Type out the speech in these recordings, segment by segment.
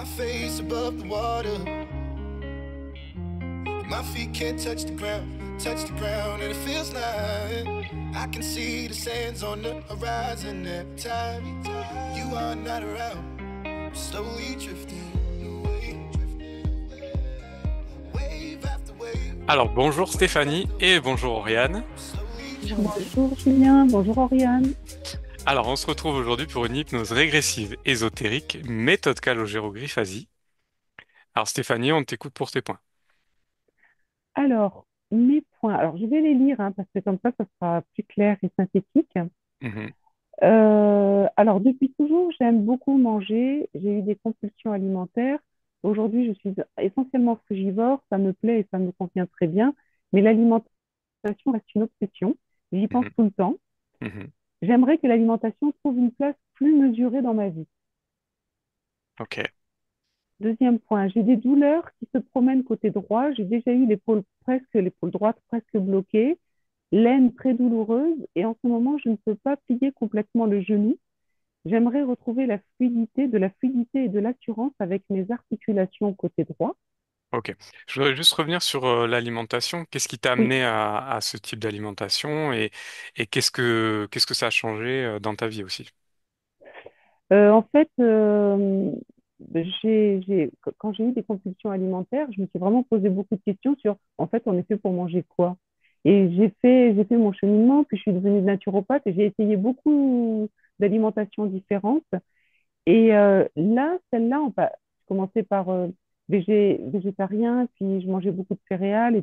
my face above the water. My feet can't touch the ground, and it feels like I can see the sands on the horizon every time you are not around. I'm slowly drifting away, wave after wave, Alors bonjour Stéphanie et bonjour Oriane. slowly drifting. Bonjour Julien, bonjour Oriane. Alors on se retrouve aujourd'hui pour une hypnose régressive ésotérique, méthode calogérogryphasie. Alors Stéphanie, on t'écoute pour tes points. Alors, mes points. Alors, je vais les lire parce que comme ça sera plus clair et synthétique. Mhm, Alors, depuis toujours, j'aime beaucoup manger. J'ai eu des compulsions alimentaires. Aujourd'hui, je suis essentiellement frugivore. Ça me plaît et ça me convient très bien. Mais l'alimentation reste une obsession. J'y pense mhm, tout le temps. mhm. J'aimerais que l'alimentation trouve une place plus mesurée dans ma vie. Ok, Deuxième point, j'ai des douleurs qui se promènent côté droit. J'ai déjà eu l'épaule droite presque bloquée, l'aine très douloureuse et en ce moment, je ne peux pas plier complètement le genou. J'aimerais retrouver de la fluidité et de l'assurance avec mes articulations côté droit. ok. Je voudrais juste revenir sur l'alimentation. Qu'est-ce qui t'a Oui, amené à ce type d'alimentation et qu'est-ce que ça a changé dans ta vie aussi? En fait, quand j'ai eu des compulsions alimentaires, je me suis vraiment posé beaucoup de questions sur, en fait, on est fait pour manger quoi? Et j'ai fait mon cheminement, puis je suis devenue naturopathe et j'ai essayé beaucoup d'alimentations différentes. Et là, je commençais par végétarien, puis je mangeais beaucoup de céréales.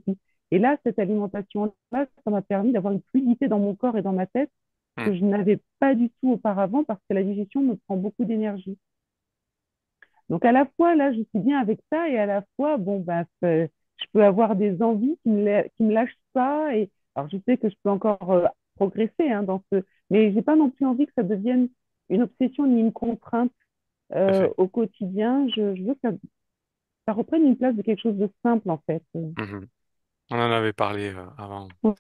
Et là, cette alimentation-là, ça m'a permis d'avoir une fluidité dans mon corps et dans ma tête Hmm, que je n'avais pas du tout auparavant parce que la digestion me prend beaucoup d'énergie. Donc à la fois, là, je suis bien avec ça et à la fois, bon, je peux avoir des envies qui me lâchent pas. Et alors, je sais que je peux encore progresser dans mais j'ai pas non plus envie que ça devienne une obsession ni une contrainte tout à fait. au quotidien. Je veux que ça reprenne une place de quelque chose de simple, en fait. Mhm. On en avait parlé avant. Oui,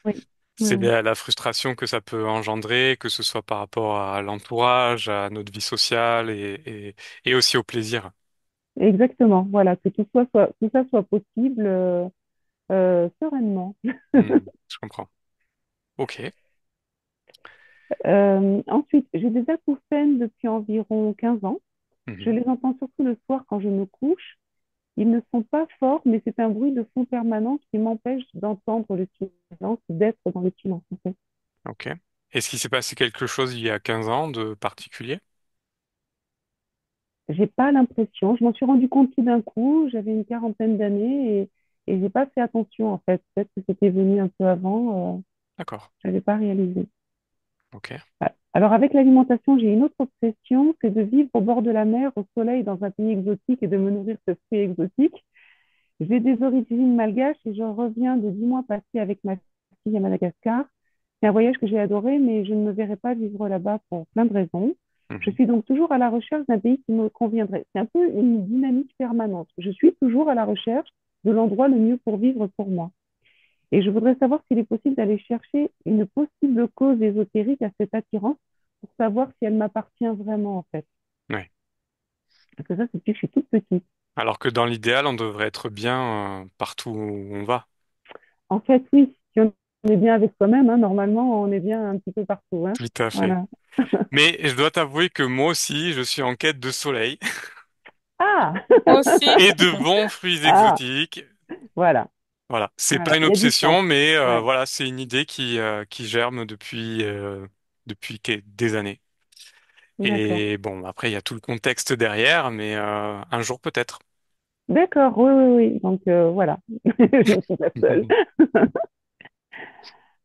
C'est oui, la frustration que ça peut engendrer, que ce soit par rapport à l'entourage, à notre vie sociale et aussi au plaisir. exactement. Voilà, que tout ça soit possible sereinement. Hmm, je comprends. Ok. Ensuite, j'ai des acouphènes depuis environ 15 ans. Je Mhm. les entends surtout le soir quand je me couche. Ils ne sont pas forts, mais c'est un bruit de fond permanent qui m'empêche d'entendre le silence, d'être dans le silence, en fait. Ok. Est-ce qu'il s'est passé quelque chose il y a 15 ans de particulier? J'ai pas l'impression. Je m'en suis rendu compte tout d'un coup. J'avais une quarantaine d'années et j'ai pas fait attention, en fait. Peut-être que c'était venu un peu avant. D'accord. J'avais pas réalisé. Ok. Alors, avec l'alimentation, j'ai une autre obsession, c'est de vivre au bord de la mer, au soleil, dans un pays exotique et de me nourrir de fruits exotiques. J'ai des origines malgaches et je reviens de 10 mois passés avec ma fille à Madagascar. C'est un voyage que j'ai adoré, mais je ne me verrai pas vivre là-bas pour plein de raisons. Je Mhm. suis donc toujours à la recherche d'un pays qui me conviendrait. C'est un peu une dynamique permanente. Je suis toujours à la recherche de l'endroit le mieux pour vivre pour moi. Et je voudrais savoir s'il est possible d'aller chercher une possible cause ésotérique à cette attirance pour savoir si elle m'appartient vraiment, en fait. Ouais. Parce que ça, c'est depuis que je suis toute petite. Alors que dans l'idéal, on devrait être bien partout où on va. En fait, oui, si on est bien avec soi-même, normalement, on est bien un petit peu partout, hein. Tout à fait. Voilà. Mais je dois t'avouer que moi aussi, je suis en quête de soleil Ah! Moi aussi. et de bons fruits Ah, exotiques. voilà, Voilà, c'est pas voilà. une Il y a du sens. obsession, mais Ouais, voilà, c'est une idée qui germe depuis des années. d'accord. Et bon, après, il y a tout le contexte derrière, mais un jour peut-être. D'accord, oui, oui, oui. Donc, voilà, je ne suis pas seule.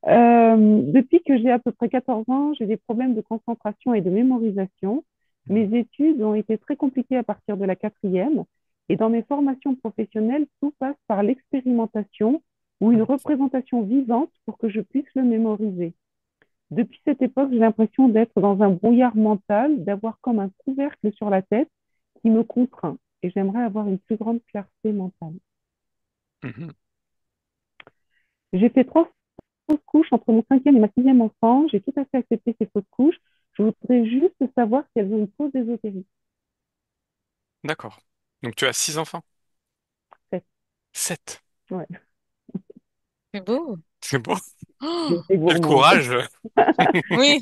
Depuis que j'ai à peu près 14 ans, j'ai des problèmes de concentration et de mémorisation. Mes études ont été très compliquées à partir de la quatrième. Et dans mes formations professionnelles, tout passe par l'expérimentation ou une représentation vivante pour que je puisse le mémoriser. Depuis cette époque, j'ai l'impression d'être dans un brouillard mental, d'avoir comme un couvercle sur la tête qui me contraint. Et j'aimerais avoir une plus grande clarté mentale. Mhm. J'ai fait 3 fausses couches entre mon cinquième et ma sixième enfant. J'ai tout à fait accepté ces fausses couches. Je voudrais juste savoir si elles ont une cause ésotérique. D'accord. Donc tu as 6 enfants? Sept. 7. Ouais, C'est beau. C'est beau. Oh, j'étais Quel gourmande. courage! oui,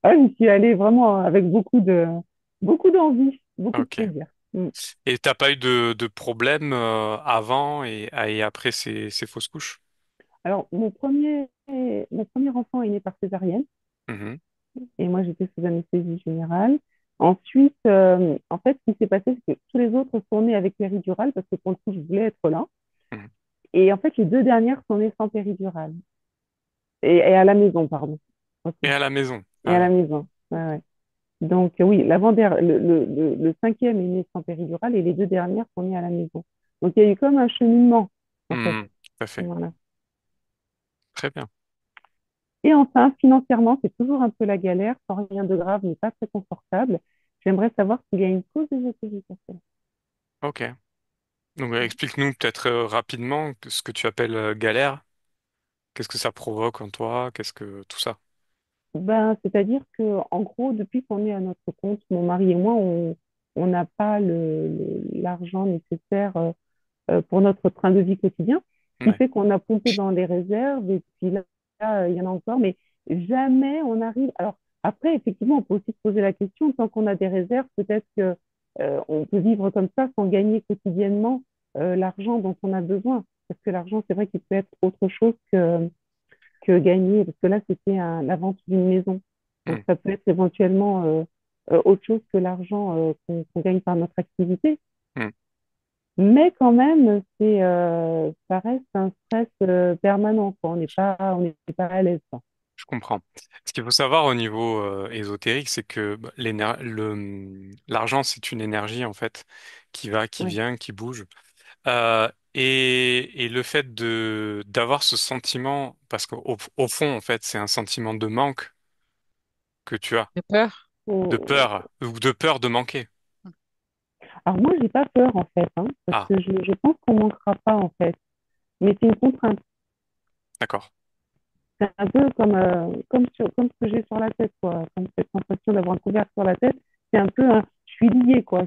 Ah, j'y suis allée vraiment avec beaucoup d'envie, beaucoup de Ok. plaisir. Mm. Et t'as pas eu de problème avant et après ces fausses couches? Alors, mon premier enfant est né par césarienne Mhm. et moi, j'étais sous anesthésie générale. Ensuite, en fait, ce qui s'est passé, c'est que tous les autres sont nés avec péridurale parce que pour le coup, je voulais être là. Mhm. Et en fait, les deux dernières sont nées sans péridurale. Et à la maison, pardon. Ok. Et à la maison. Et Ah à la ouais. maison. Ouais, ouais. Donc, oui, le cinquième est né sans péridurale et les deux dernières sont nées à la maison. Donc, il y a eu comme un cheminement, en fait. Mhm. Tout à fait. Voilà. Très bien. Et enfin, financièrement, c'est toujours un peu la galère, sans rien de grave, mais pas très confortable. J'aimerais savoir s'il y a une cause ésotérique à cela. Ok. Donc explique-nous peut-être rapidement ce que tu appelles galère. Qu'est-ce que ça provoque en toi? Qu'est-ce que tout ça? Ben, c'est-à-dire que, en gros, depuis qu'on est à notre compte, mon mari et moi, on n'a pas l'argent nécessaire pour notre train de vie quotidien, ce qui Ouais. fait qu'on a pompé dans les réserves et puis là, il y en a encore, mais jamais on arrive. Alors après, effectivement, on peut aussi se poser la question, tant qu'on a des réserves, peut-être que on peut vivre comme ça sans gagner quotidiennement l'argent dont on a besoin. Parce que l'argent, c'est vrai qu'il peut être autre chose que gagner, parce que là, c'était la vente d'une maison. Donc Mhm. ça peut être éventuellement autre chose que l'argent qu'on gagne par notre activité. Mhm. Mais quand même, ça reste un stress permanent, quoi. On n'est pas à l'aise, quoi. Je comprends. Ce qu'il faut savoir au niveau ésotérique, c'est que bah, l'argent, c'est une énergie en fait qui va, qui Ouais. vient, qui bouge. Et le fait de d'avoir ce sentiment, parce qu'au fond, en fait, c'est un sentiment de manque que tu as, j'ai peur. de peur, ou de peur de manquer. Alors moi, j'ai pas peur, en fait, hein, parce Ah, que je pense qu'on manquera pas, en fait. Mais c'est une contrainte. d'accord. C'est un peu comme ce que j'ai sur la tête, quoi. Comme cette sensation d'avoir un couvert sur la tête. C'est un peu je suis liée, quoi.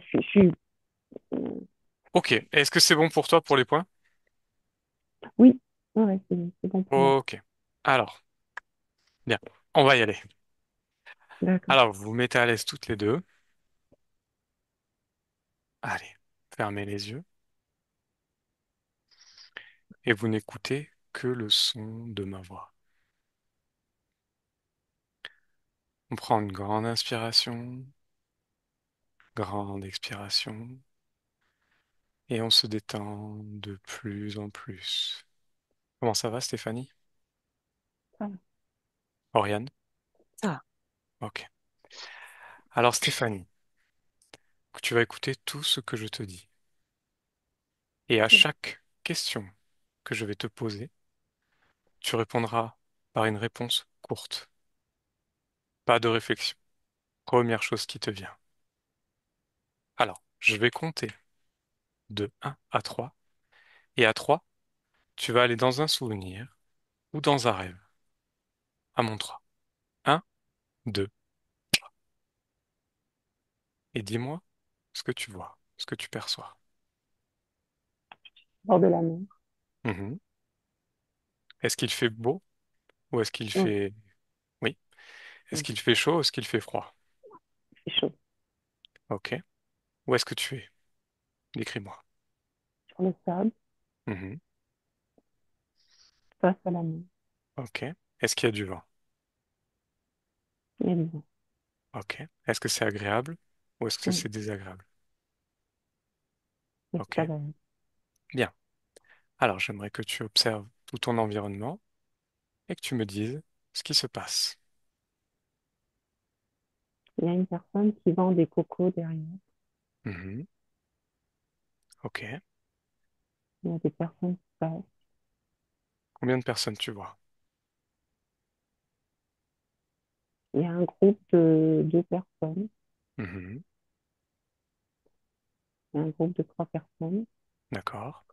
Ok. Est-ce que c'est bon pour toi pour les points? Oui, ouais, c'est bon pour moi. Ok. Alors, bien. On va y aller. D'accord. Alors, vous vous mettez à l'aise toutes les deux. Allez, fermez les yeux et vous n'écoutez que le son de ma voix. On prend une grande inspiration, grande expiration, et on se détend de plus en plus. Comment ça va, Stéphanie? Ça va. Oriane? Ça. Ok. Alors, Stéphanie, tu vas écouter tout ce que je te dis. Et à chaque question que je vais te poser, tu répondras par une réponse courte. Pas de réflexion. Première chose qui te vient. Alors, je vais compter de 1 à 3. Et à 3, tu vas aller dans un souvenir ou dans un rêve. À mon 3. 1, 2. Et dis-moi ce que tu vois, ce que tu perçois. Bord de la mer. Mhm. Est-ce qu'il fait beau ou est-ce qu'il Ouais, fait... Oui. Est-ce ouais, qu'il fait chaud ou est-ce qu'il fait froid? c'est chaud. Ok. Où est-ce que tu es? Décris-moi. Sur le sable, Mhm. face à la mer. Ok. Est-ce qu'il y a du vent? Il y a du vent. Ok. Est-ce que c'est agréable ou est-ce que Ouais, c'est désagréable? mais c'est Ok. agréable. Bien. Alors, j'aimerais que tu observes tout ton environnement et que tu me dises ce qui se passe. Il y a une personne qui vend des cocos derrière. Mhm. Ok. Il y a des personnes qui passent. Combien de personnes tu vois? Il y a un groupe de deux personnes. Mhm. Il y a un groupe de trois personnes. D'accord.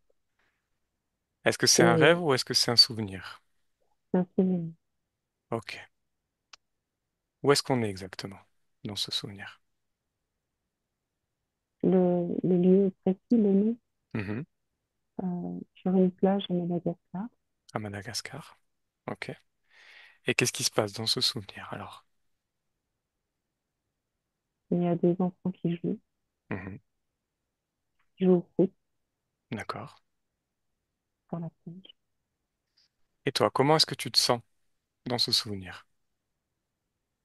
Est-ce que c'est un rêve Et ou est-ce que c'est un souvenir? c'est un souvenir. Ok. Où est-ce qu'on est exactement dans ce souvenir? Le lieu plus précis le nom, Mhm. sur une plage à Madagascar. À Madagascar. Ok. Et qu'est-ce qui se passe dans ce souvenir alors? Il y a des enfants Mhm. qui jouent au foot D'accord. sur la plage. Et toi, comment est-ce que tu te sens dans ce souvenir?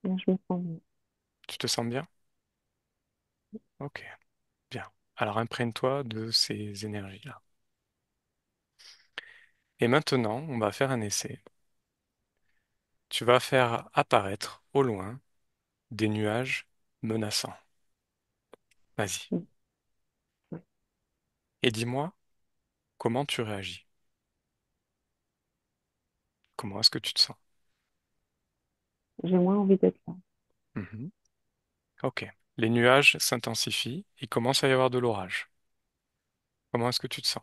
Là, je me sens bien. Tu te sens bien? Ok, bien. Alors imprègne-toi de ces énergies-là. Et maintenant, on va faire un essai. Tu vas faire apparaître au loin des nuages menaçants. Vas-y. Mm. Ouais. Et dis-moi comment tu réagis. Comment est-ce que tu te sens? J'ai moins envie d'être là. Mhm. Ok. Les nuages s'intensifient, il commence à y avoir de l'orage. Comment est-ce que tu te sens?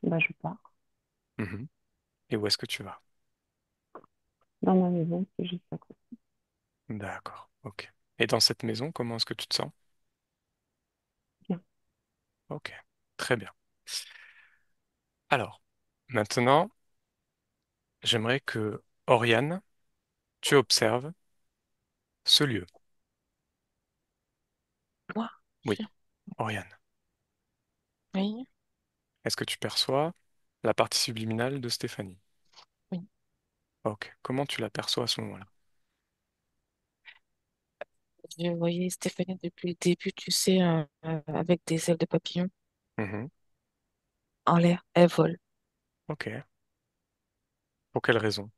Bah, je pars Mhm. Et où est-ce que tu vas? dans ma maison, c'est juste à côté. D'accord, ok. Et dans cette maison, comment est-ce que tu te sens? Bien. Ok, très bien. Alors, maintenant, j'aimerais que, Oriane, tu observes ce lieu. Moi, Oui, Oriane. oui, Est-ce que tu perçois la partie subliminale de Stéphanie? oui. Ok, comment tu l'aperçois à ce moment-là? Je voyais Stéphanie depuis le début, tu sais, avec des ailes de papillon Mhm. en l'air. Elle vole Ok, pour quelle raison?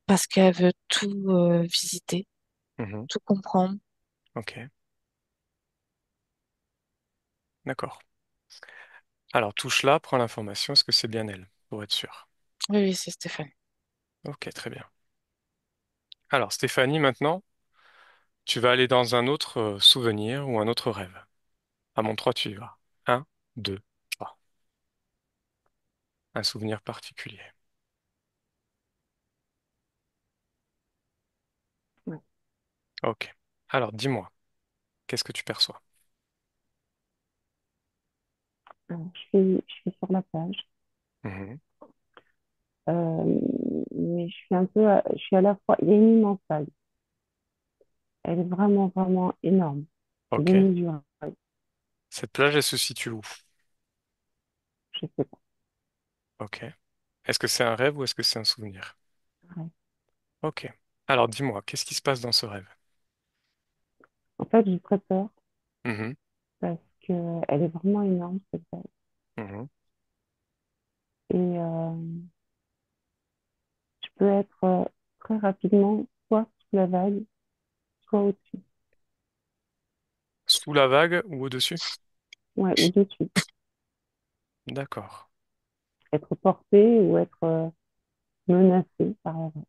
parce qu'elle veut tout visiter, Mhm. tout comprendre. Ok, d'accord. Alors, touche là, prends l'information, est-ce que c'est bien elle, pour être sûr? Oui, oui, c'est Stéphanie. Ok, très bien. Alors, Stéphanie, maintenant, tu vas aller dans un autre souvenir ou un autre rêve. À mon 3, tu y vas. Un, 2, 3. Un souvenir particulier. Ouais. Ok. Alors, dis-moi, qu'est-ce que tu perçois? Alors, je suis sur la plage, Mhm. euh, mais je suis à la fois, il y a une immense vague. Elle est vraiment, vraiment énorme. C'est Ok. démesuré. Cette plage, elle se situe où? Je sais pas. Ok. Est-ce que c'est un rêve ou est-ce que c'est un souvenir? Ouais. Ok. Alors, dis-moi, qu'est-ce qui se passe dans ce rêve? En fait, j'ai très peur Mhm. parce que elle est vraiment énorme, cette vague. Mhm. Et je peux être très rapidement soit sous la vague, soit au-dessus. Sous la vague ou au-dessus? Ouais, ou dessus. D'accord. Être porté ou être menacé par la vague.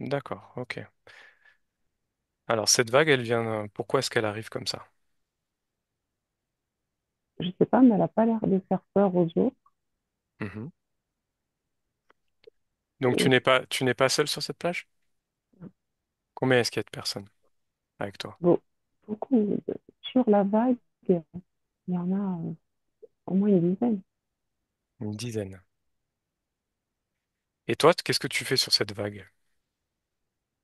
D'accord. Ok. Alors, cette vague, elle vient. Pourquoi est-ce qu'elle arrive comme ça? Je sais pas, mais elle n'a pas l'air de faire peur aux autres. Mhm. Donc, Et tu n'es pas seul sur cette plage? Combien est-ce qu'il y a de personnes avec toi? beaucoup sur la vague, il y en a au moins une dizaine. Une dizaine. Et toi, qu'est-ce que tu fais sur cette vague?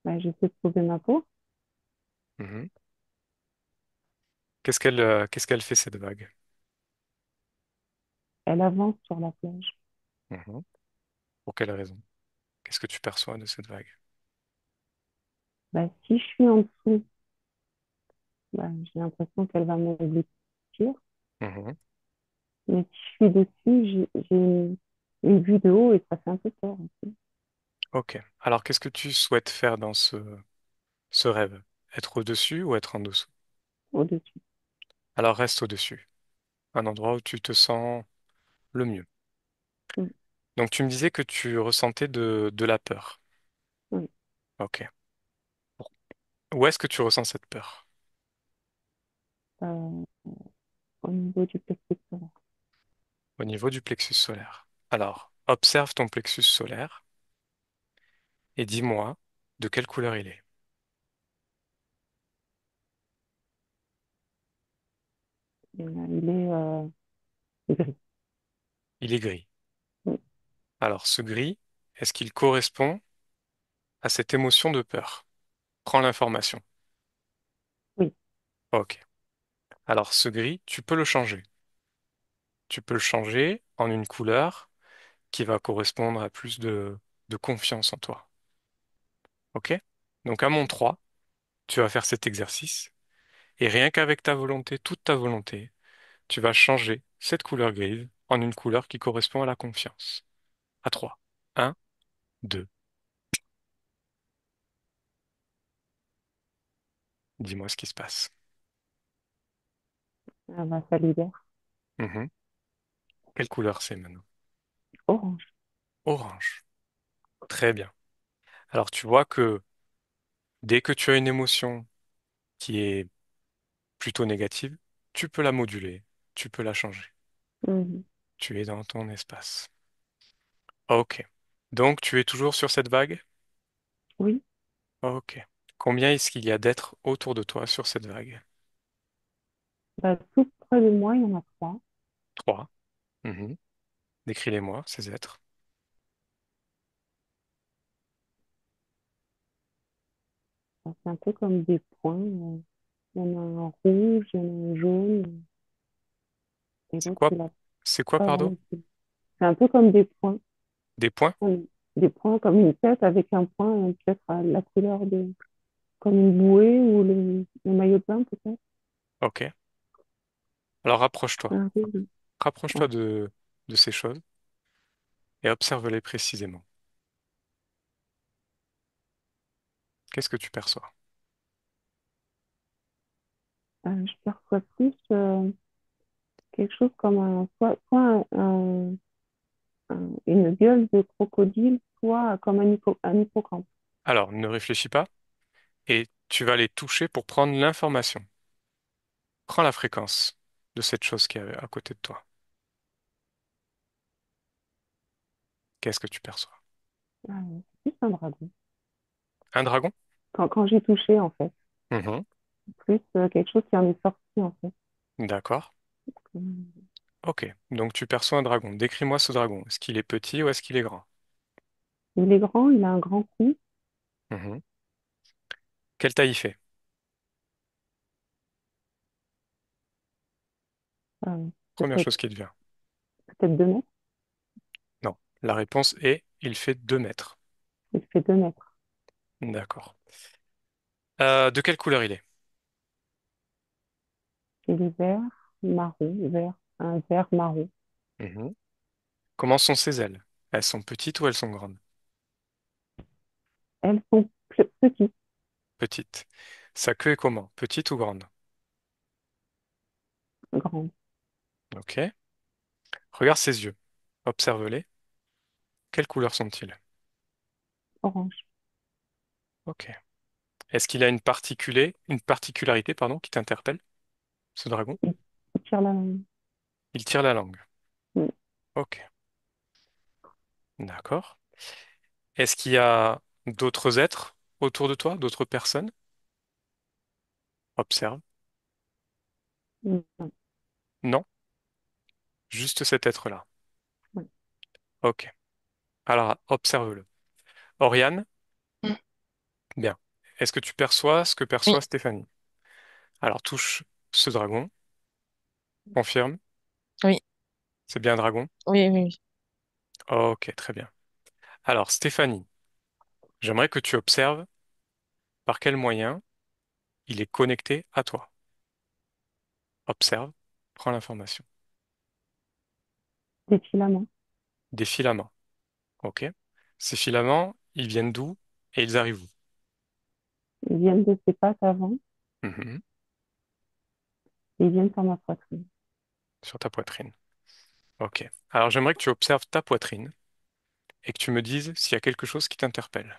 Ben, j'essaie de sauver ma peau. Mhm. Qu'est-ce qu'elle fait cette vague? Elle avance sur la plage. Mhm. Pour quelle raison? Qu'est-ce que tu perçois de cette vague? Ben, si je suis en dessous, ben, j'ai l'impression qu'elle va m'engloutir. Mhm. Mais si je suis dessus, j'ai une vue de haut et ça fait un peu peur aussi, Ok. Alors, qu'est-ce que tu souhaites faire dans ce rêve? Être au-dessus ou être en dessous? au-dessus. Alors, reste au-dessus. Un endroit où tu te sens le mieux. Mm. Donc, tu me disais que tu ressentais de la peur. Oui. Ok. Où est-ce que tu ressens cette peur? Euh, au niveau du plexus solaire. Au niveau du plexus solaire. Alors, observe ton plexus solaire et dis-moi de quelle couleur il est. Il est gris. Il est gris. Oui, Alors, ce gris, est-ce qu'il correspond à cette émotion de peur? Prends l'information. oui. Ok. Alors, ce gris, tu peux le changer. Tu peux le changer en une couleur qui va correspondre à plus de confiance en toi. Ok? Donc, à mon 3, tu vas faire cet exercice et rien qu'avec ta volonté, toute ta volonté, tu vas changer cette couleur grise en une couleur qui correspond à la confiance. À 3. 1, 2. Dis-moi ce qui se passe. Ah bah, ça libère. Mhm. Quelle couleur c'est maintenant? Orange. Orange. Très bien. Alors tu vois que dès que tu as une émotion qui est plutôt négative, tu peux la moduler, tu peux la changer. Mhm. Tu es dans ton espace. Ok. Donc tu es toujours sur cette vague? Oui, Ok. Combien est-ce qu'il y a d'êtres autour de toi sur cette vague? bah, tout près de moi, il y en a trois. 3. Mhm. Décris-les-moi, ces êtres. Bah, c'est un peu comme des points. Il y en a un rouge, il y en a un jaune, et C'est l'autre, quoi? il a C'est quoi, pas pardon? vraiment. C'est un peu comme des points. Des points? Des points comme une tête avec un point, peut-être à la couleur de, comme une bouée ou le maillot de bain, peut-être. Ok. Alors rapproche-toi. Un rouge. Rapproche-toi Ah, de ces choses et observe-les précisément. Qu'est-ce que tu perçois? je perçois plus quelque chose comme soit une gueule de crocodile, soit comme un hippocampe. Alors, ne réfléchis pas et tu vas les toucher pour prendre l'information. Prends la fréquence de cette chose qui est à côté de toi. Qu'est-ce que tu perçois? C'est plus un dragon. Un dragon? Quand j'ai touché, en fait, Mhm. plus quelque chose qui en est sorti, en fait. D'accord. Hum. Ok. Donc tu perçois un dragon. Décris-moi ce dragon. Est-ce qu'il est petit ou est-ce qu'il est grand? Il est grand, il a un grand cou, Mhm. Quelle taille il fait? euh, Première peut-être chose qui te vient. peut-être 2 mètres. Non. La réponse est il fait 2 mètres. Il fait 2 mètres. D'accord. De quelle couleur il est? Il est vert, marron, vert, un vert marron. Mhm. Comment sont ses ailes? Elles sont petites ou elles sont grandes? Elles sont petites, Petites. Sa queue est comment? Petite ou grande? grandes, Ok. Regarde ses yeux. Observe-les. Quelle couleur sont-ils? orange. Ok. Est-ce qu'il a une particularité, pardon, qui t'interpelle, ce dragon? Il tire la langue. Il tire la langue. Hum. Ok. D'accord. Est-ce qu'il y a d'autres êtres autour de toi, d'autres personnes? Observe. Hum. Non, juste cet être-là. Ouais. Ok. Alors, observe-le. Oriane, Mm. bien. Est-ce que tu perçois ce que Oui, perçoit Stéphanie? Alors, touche ce dragon. Confirme. oui, C'est bien un dragon? oui, oui, oui. Ok, très bien. Alors, Stéphanie, j'aimerais que tu observes par quel moyen il est connecté à toi. Observe, prends l'information. Des filaments. Des filaments. Ok. Ces filaments, ils viennent d'où et ils arrivent où? Ils viennent de ses pattes avant Mhm. et ils viennent sur ma poitrine. Sur ta poitrine. Ok. Alors j'aimerais que tu observes ta poitrine et que tu me dises s'il y a quelque chose qui t'interpelle.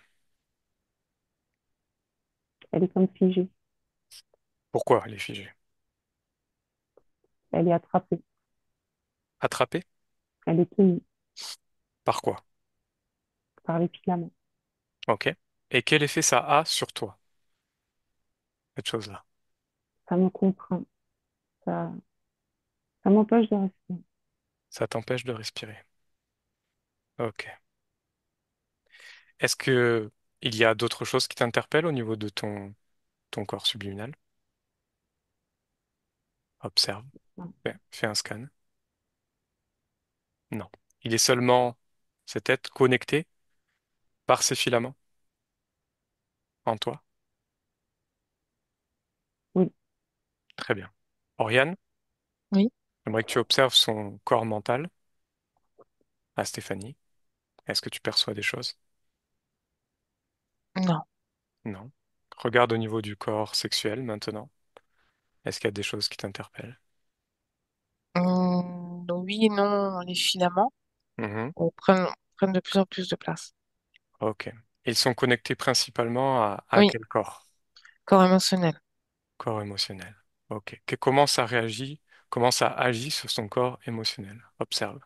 Elle est comme figée. Pourquoi elle est figée? Elle est attrapée. Attrapée? Elle est tenue Par quoi? par les filaments. Ok. Et quel effet ça a sur toi, cette chose-là? Ça me contraint. Ça, Ça m'empêche de rester. Ça t'empêche de respirer. Ok. Est-ce que il y a d'autres choses qui t'interpellent au niveau de ton corps subliminal? Observe. Non. Fais un scan. Non. Il est seulement cet être connecté par ces filaments en toi. Oui, Très bien. Oriane, Oui, j'aimerais que tu observes son corps mental à Stéphanie. Est-ce que tu perçois des choses? non. Non. Regarde au niveau du corps sexuel maintenant. Est-ce qu'il y a des choses qui t'interpellent? Oui et non, les filaments Mhm. prennent de plus en plus de place. Ok. Ils sont connectés principalement à Oui, quel corps? corps émotionnel. Corps émotionnel. Ok. Comment ça réagit? Comment ça agit sur son corps émotionnel? Observe.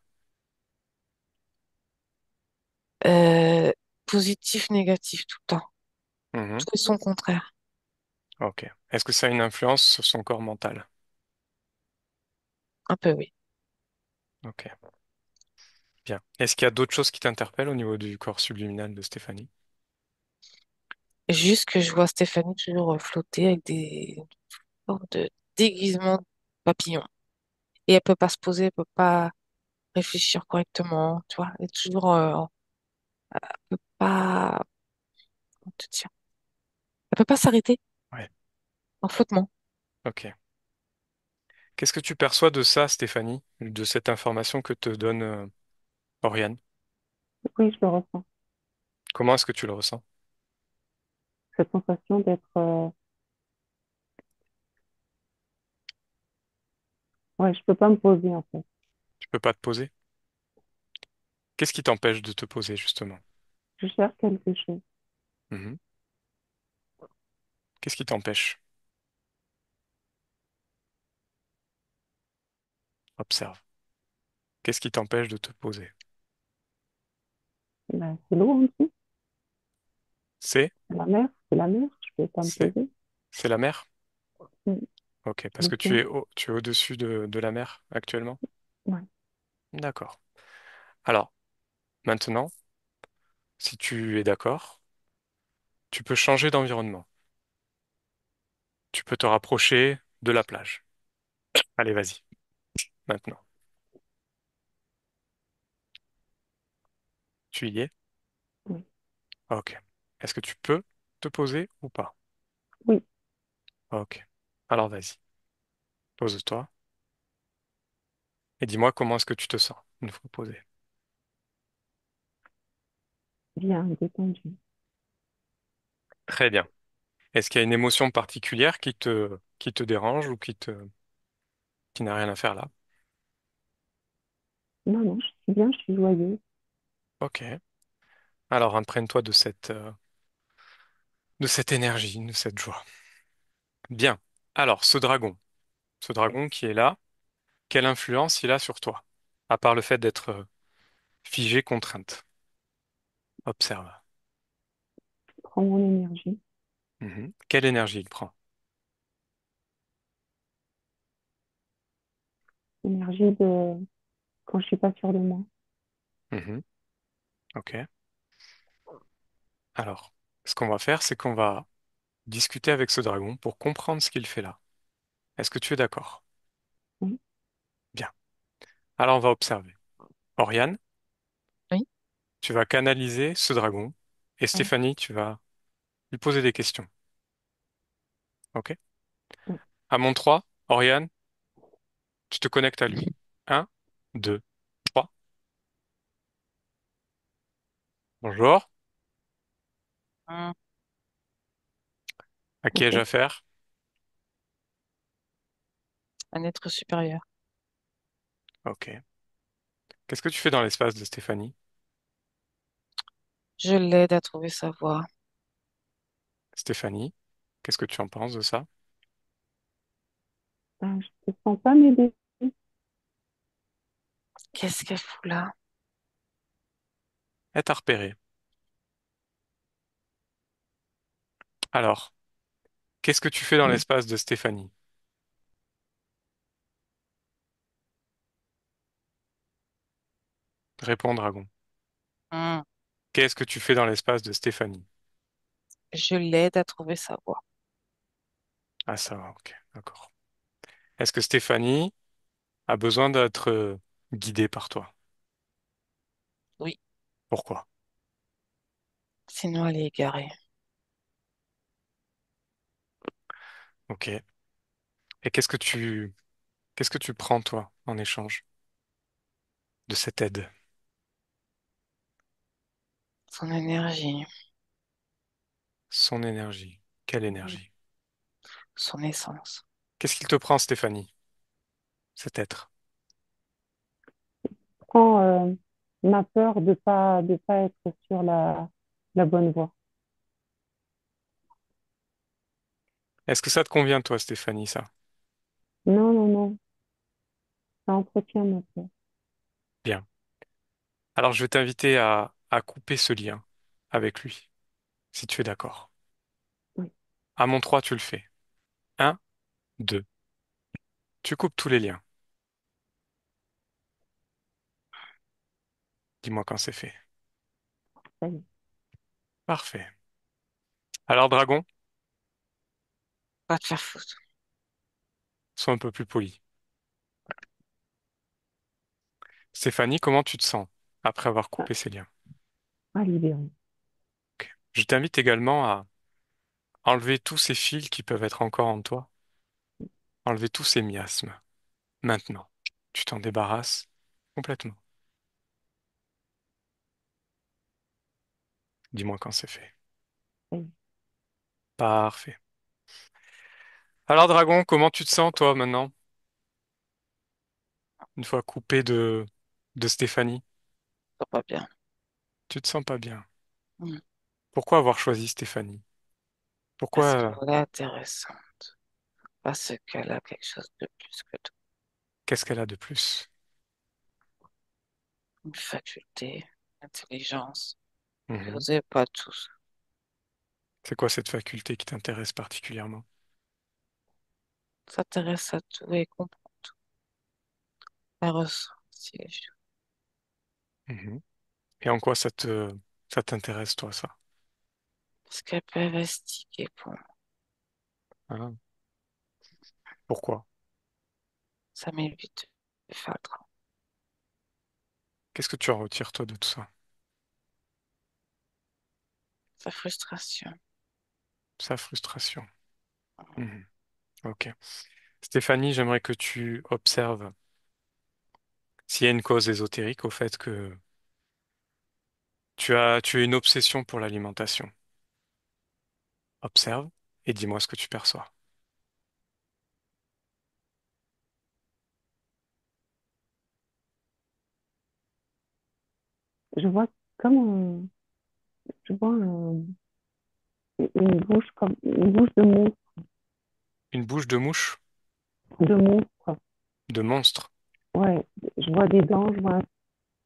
Euh, Positif, négatif tout le temps. Mhm. Tout et son contraire. Ok. Est-ce que ça a une influence sur son corps mental? Un peu, oui. Ok. Bien. Est-ce qu'il y a d'autres choses qui t'interpellent au niveau du corps subliminal de Stéphanie? Juste que je vois Stéphanie toujours flotter avec des sortes de déguisements de papillons. Et elle peut pas se poser, elle peut pas réfléchir correctement, tu vois. Elle est toujours, peut pas, comment te dire, elle peut pas s'arrêter Ouais. en flottement. Ok. Qu'est-ce que tu perçois de ça, Stéphanie, de cette information que te donne Oriane? oui, je le ressens. Comment est-ce que tu le ressens? Cette sensation d'être, ouais, je peux pas me poser en fait. Tu peux pas te poser? Qu'est-ce qui t'empêche de te poser, justement? Je cherche quelque chose. Mhm. Qu'est-ce qui t'empêche? Observe. Qu'est-ce qui t'empêche de te poser? Ben, c'est l'eau en dessous, C'est? c'est la mer, c'est la mer. Je peux pas me C'est? poser. C'est la mer? Mm. Ok, parce que Donc, tu es au-dessus de la mer actuellement? ouais, D'accord. Alors, maintenant, si tu es d'accord, tu peux changer d'environnement. Tu peux te rapprocher de la plage. Allez, vas-y, maintenant. Tu y es? oui, Ok. Est-ce que tu peux te poser ou pas? oui, Ok. Alors, vas-y, pose-toi et dis-moi comment est-ce que tu te sens une fois posé. bien détendu. Très bien. Est-ce qu'il y a une émotion particulière qui te dérange ou qui n'a rien à faire là? Non, non, je suis bien, je suis joyeuse. Ok. Alors, imprègne-toi de cette énergie, de cette joie. Bien. Alors, ce dragon qui est là, quelle influence il a sur toi? À part le fait d'être figé, contrainte. Observe. Prends mon énergie, Mhm. Quelle énergie il prend? énergie de quand je suis pas sûre de moi. Mhm. Ok. Alors, ce qu'on va faire, c'est qu'on va discuter avec ce dragon pour comprendre ce qu'il fait là. Est-ce que tu es d'accord? Oui, Bien. Alors, on va observer. Oriane, Oui, tu vas canaliser ce dragon et oui. Stéphanie, tu vas lui poser des questions. Ok? oui, À mon 3, Oriane, tu te connectes à lui. Un, 2, 3. Bonjour. Hum, À qui ai-je bonjour. affaire? Un être supérieur. Ok. Qu'est-ce que tu fais dans l'espace de Stéphanie? Je l'aide à trouver sa voie. Stéphanie, qu'est-ce que tu en penses de ça? Ben, je te sens pas m'aider. Qu'est-ce qu'elle fout là? Elle t'a repéré. Alors, qu'est-ce que tu fais dans Oui. l'espace de Stéphanie? Réponds, dragon. Hmm. Qu'est-ce que tu fais dans l'espace de Stéphanie? Je l'aide à trouver sa voie. Ah, ça va, ok, d'accord. Est-ce que Stéphanie a besoin d'être guidée par toi? Oui, Pourquoi? sinon elle est égarée. Ok. Et qu'est-ce que tu prends, toi, en échange de cette aide? Son énergie, Son énergie. Quelle mhm, énergie? son essence. Qu'est-ce qu'il te prend, Stéphanie, cet être? Prends ma peur de pas être sur la bonne voie. Est-ce que ça te convient, toi, Stéphanie, ça? Non, non, non, ça entretient ma peur. Bien. Alors, je vais t'inviter à couper ce lien avec lui, si tu es d'accord. Oui, À mon 3, tu le fais. Un, 2. Tu coupes tous les liens. Dis-moi quand c'est fait. ça y est. Parfait. Alors, dragon, Pas te faire foutre. sois un peu plus poli. Stéphanie, comment tu te sens après avoir Ah, coupé ces liens? à libérer. Ok. Je t'invite également à enlever tous ces fils qui peuvent être encore en toi. Enlever tous ces miasmes. Maintenant. Tu t'en débarrasses complètement. Dis-moi quand c'est fait. Ça y est. Parfait. Alors, dragon, comment tu te sens, toi, maintenant, une fois coupé de Stéphanie? Ça va pas bien. Tu te sens pas bien. Hmm. Pourquoi avoir choisi Stéphanie? Pourquoi, Parce qu'elle est intéressante. Parce qu'elle a quelque chose de plus que tout. qu'est-ce qu'elle a de plus? Une faculté, intelligence, que vous Mhm. n'avez pas tous. C'est quoi cette faculté qui t'intéresse particulièrement? S'intéresse à tout et comprend tout. Elle ressent aussi les choses. Mhm. Et en quoi ça t'intéresse, toi, ça? Parce qu'elle peut investiguer pour moi. Ah. Pourquoi? Ça m'évite de faire le travail. Qu'est-ce que tu en retires, toi, de tout ça? Sa frustration. Sa frustration. Mhm. Ok. Stéphanie, j'aimerais que tu observes s'il y a une cause ésotérique au fait que tu as une obsession pour l'alimentation. Observe et dis-moi ce que tu perçois. Je vois comme je vois une bouche Une bouche de mouche? de monstre. De monstre? Ouais, je vois des dents, je vois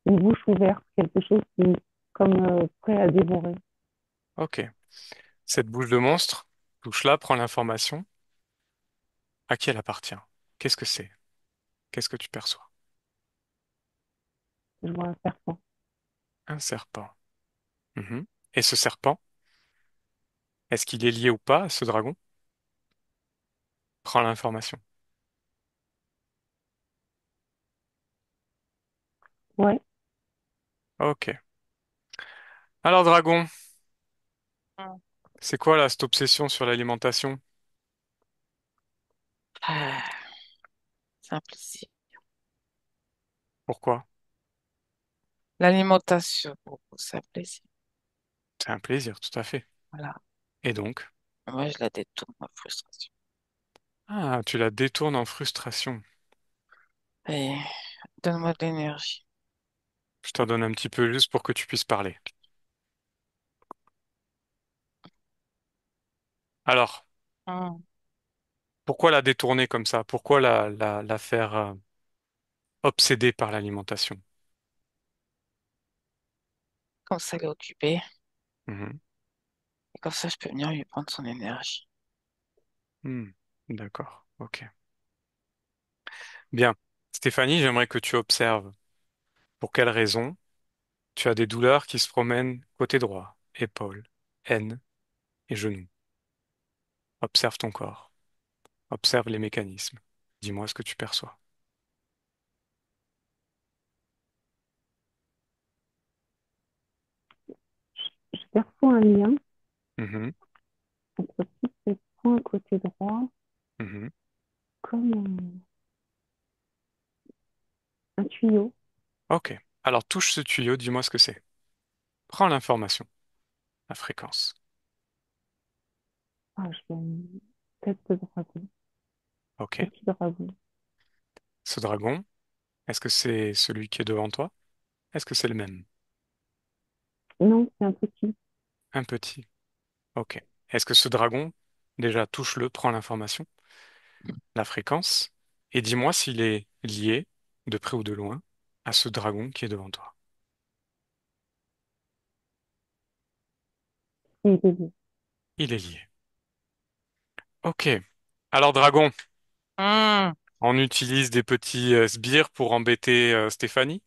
une bouche ouverte, quelque chose qui comme prêt à dévorer. Ok. Cette bouche de monstre, touche-la, prends l'information. À qui elle appartient? Qu'est-ce que c'est? Qu'est-ce que tu perçois? Je vois un serpent. Un serpent. Mhm. Et ce serpent, est-ce qu'il est lié ou pas à ce dragon? Prends l'information. Ouais, Ok. Alors, dragon, Hmm. c'est quoi là, cette obsession sur l'alimentation? Ah, c'est un plaisir. Pourquoi? L'alimentation, pour vous, c'est un plaisir. C'est un plaisir, tout à fait. Voilà. Et donc? Moi, je la détourne, ma frustration. Ah, tu la détournes en frustration. Et donne-moi de l'énergie. Je t'en donne un petit peu juste pour que tu puisses parler. Alors, Hmm. pourquoi la détourner comme ça? Pourquoi la faire obsédée par l'alimentation? Comme ça, elle est occupée. Mhm. Et comme ça, je peux venir lui prendre son énergie. Hmm. D'accord, ok. Bien. Stéphanie, j'aimerais que tu observes pour quelle raison Tu as des douleurs qui se promènent côté droit, épaule, aine et genou. Observe ton corps. Observe les mécanismes. Dis-moi ce que tu perçois. Je perçois un lien Mhm, entre tous ces points côté droit, mhm. comme un tuyau. Ok. Alors touche ce tuyau, dis-moi ce que c'est. Prends l'information, la fréquence. Ah, je vois une tête de dragon, Ok. petit dragon. Ce dragon, est-ce que c'est celui qui est devant toi? Est-ce que c'est le même? Non, c'est un petit. Un petit. Ok. Est-ce que ce dragon, déjà touche-le, prends l'information, la fréquence, et dis-moi s'il est lié, de près ou de loin, à ce dragon qui est devant toi. Il est beau. Il est lié. Ok. Alors dragon, Hum, on utilise des petits sbires pour embêter Stéphanie?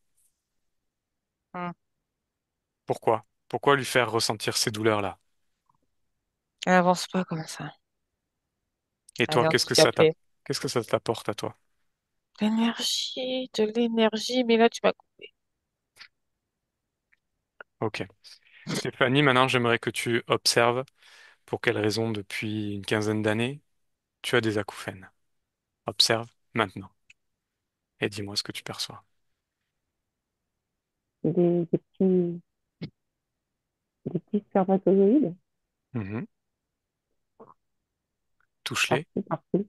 hum. Pourquoi? Pourquoi lui faire ressentir ces douleurs-là? Elle avance pas comme ça. Et Elle toi, est handicapée. qu'est-ce que ça t'apporte à toi? De l'énergie, mais là, tu m'as coupé. Ok. Stéphanie, maintenant, j'aimerais que tu observes pour quelle raison, depuis une quinzaine d'années, tu as des acouphènes. Observe maintenant et dis-moi ce que tu perçois. Des petits spermatozoïdes Mhm. Touche-les, partout, partout.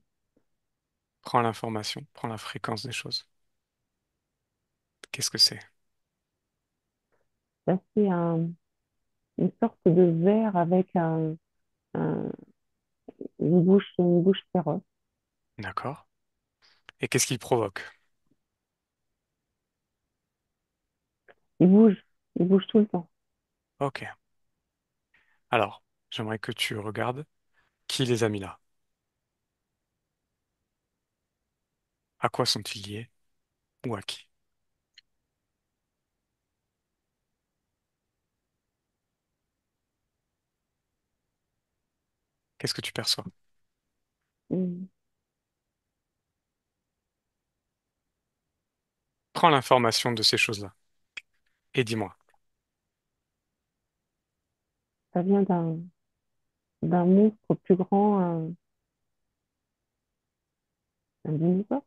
prends l'information, prends la fréquence des choses. Qu'est-ce que c'est? Ça, c'est une sorte de verre avec un- une bouche féroce. D'accord. Et qu'est-ce qu'il provoque? Il bouge, il bouge tout le temps. Ok. Alors, j'aimerais que tu regardes qui les a mis là. À quoi sont-ils liés ou à qui? Qu'est-ce que tu perçois? Mm. Prends l'information de ces choses-là et dis-moi. Ça vient d'un monstre plus grand, un dinosaure.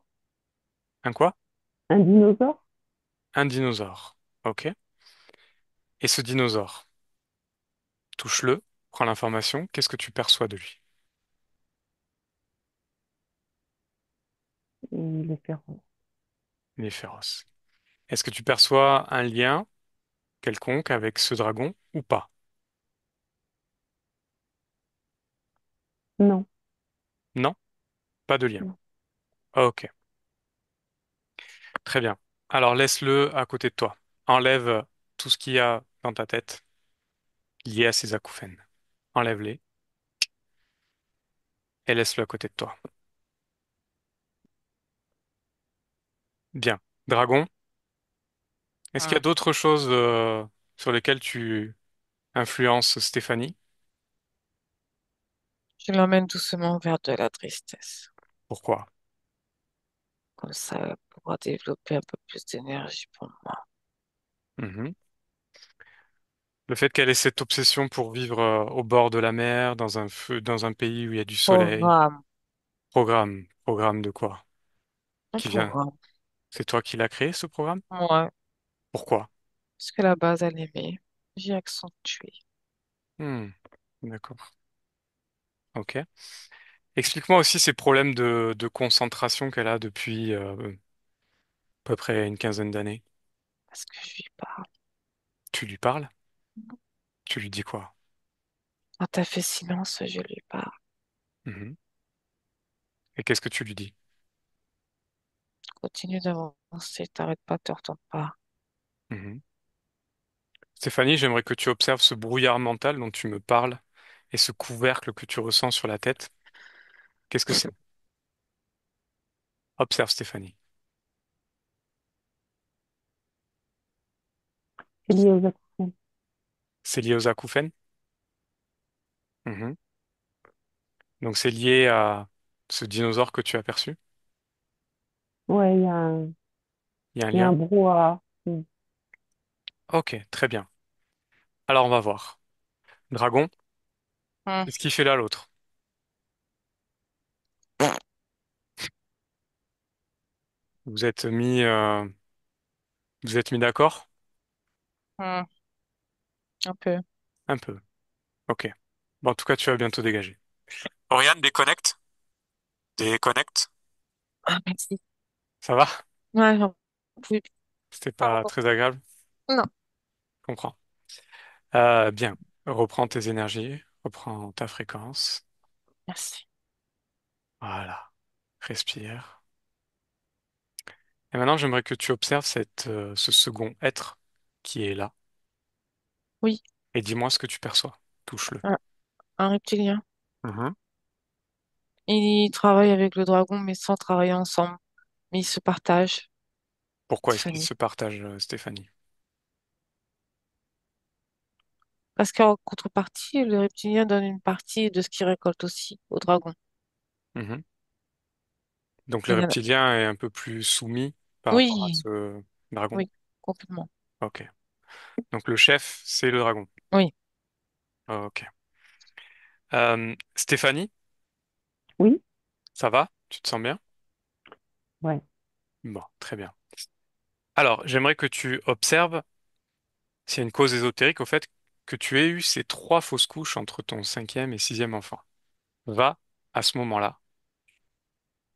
Un quoi? Un dinosaure, Un dinosaure. Ok. Et ce dinosaure, touche-le, prends l'information, qu'est-ce que tu perçois de lui? il est féroce. Il est féroce. Est-ce que tu perçois un lien quelconque avec ce dragon ou pas? Non, Non, pas de lien. non. Ok, très bien. Alors laisse-le à côté de toi. Enlève tout ce qu'il y a dans ta tête lié à ces acouphènes. Enlève-les et laisse-le à côté de toi. Bien. Dragon, est-ce qu'il y a Hum. d'autres choses sur lesquelles tu influences Stéphanie? Je l'emmène doucement vers de la tristesse. Pourquoi? Comme ça, elle pourra développer un peu plus d'énergie pour moi. Mhm. Le fait qu'elle ait cette obsession pour vivre au bord de la mer, dans un feu, dans un pays où il y a du soleil. Programme. Programme de quoi? Un Qui vient? programme. C'est toi qui l'as créé, ce programme? Ouais. Pourquoi? Parce que la base, elle aimait. J'ai accentué. Hmm, d'accord. Ok. Explique-moi aussi ces problèmes de concentration qu'elle a depuis à peu près une quinzaine d'années. Parce que je lui parle. Tu lui parles? Tu lui dis quoi? Quand t'as fait silence, je lui parle. Mhm. Et qu'est-ce que tu lui dis? Continue d'avancer, t'arrêtes pas, te retourne pas. Mhm. Stéphanie, j'aimerais que tu observes ce brouillard mental dont tu me parles et ce couvercle que tu ressens sur la tête. Qu'est-ce que c'est? Observe, Stéphanie. C'est lié aux acouphènes. C'est lié aux acouphènes? Mhm. Donc c'est lié à ce dinosaure que tu as perçu? Ouais, Il y a un il y a un lien? brouhaha. Mm. Ok, très bien. Alors on va voir. Dragon, Hmm. qu'est-ce qu'il fait là l'autre? Vous êtes mis, euh, vous êtes mis d'accord? Hmm. Un peu. Un peu. Ok. Bon, en tout cas, tu vas bientôt dégager. Oriane, déconnecte? Déconnecte? Ah, merci. Ça va? Ouais, j'en pouvais plus. C'était pas Pardon. très agréable? Non, Je comprends. Bien. Reprends tes énergies, reprends ta fréquence. merci. Voilà. Respire. Et maintenant, j'aimerais que tu observes ce second être qui est là. Oui, Et dis-moi ce que tu perçois. Touche-le. un, un reptilien. Mhm. Il travaille avec le dragon, mais sans travailler ensemble. Mais ils se partagent, Pourquoi est-ce qu'ils Stéphanie. se partagent, Stéphanie? Parce qu'en contrepartie, le reptilien donne une partie de ce qu'il récolte aussi au dragon. Mhm. Donc le Il y en a- reptilien est un peu plus soumis par rapport à Oui, ce dragon. oui, complètement. Ok. Donc le chef, c'est le dragon. Oui, Ok. Stéphanie, Oui, ça va? Tu te sens bien? ouais. Bon, très bien. Alors, j'aimerais que tu observes s'il y a une cause ésotérique au fait que tu aies eu ces trois fausses couches entre ton cinquième et sixième enfant. Va à ce moment-là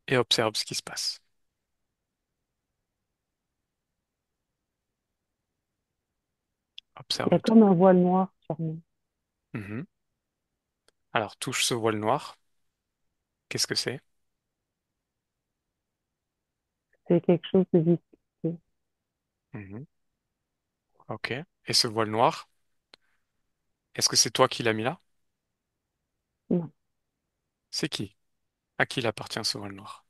et observe ce qui se passe. Il y a Observe-toi. comme un voile noir sur moi. Mhm. Alors, touche ce voile noir. Qu'est-ce que c'est? C'est quelque chose de visqueux. Mhm. Ok. Et ce voile noir, est-ce que c'est toi qui l'as mis là? Non. C'est qui? À qui il appartient ce voile noir?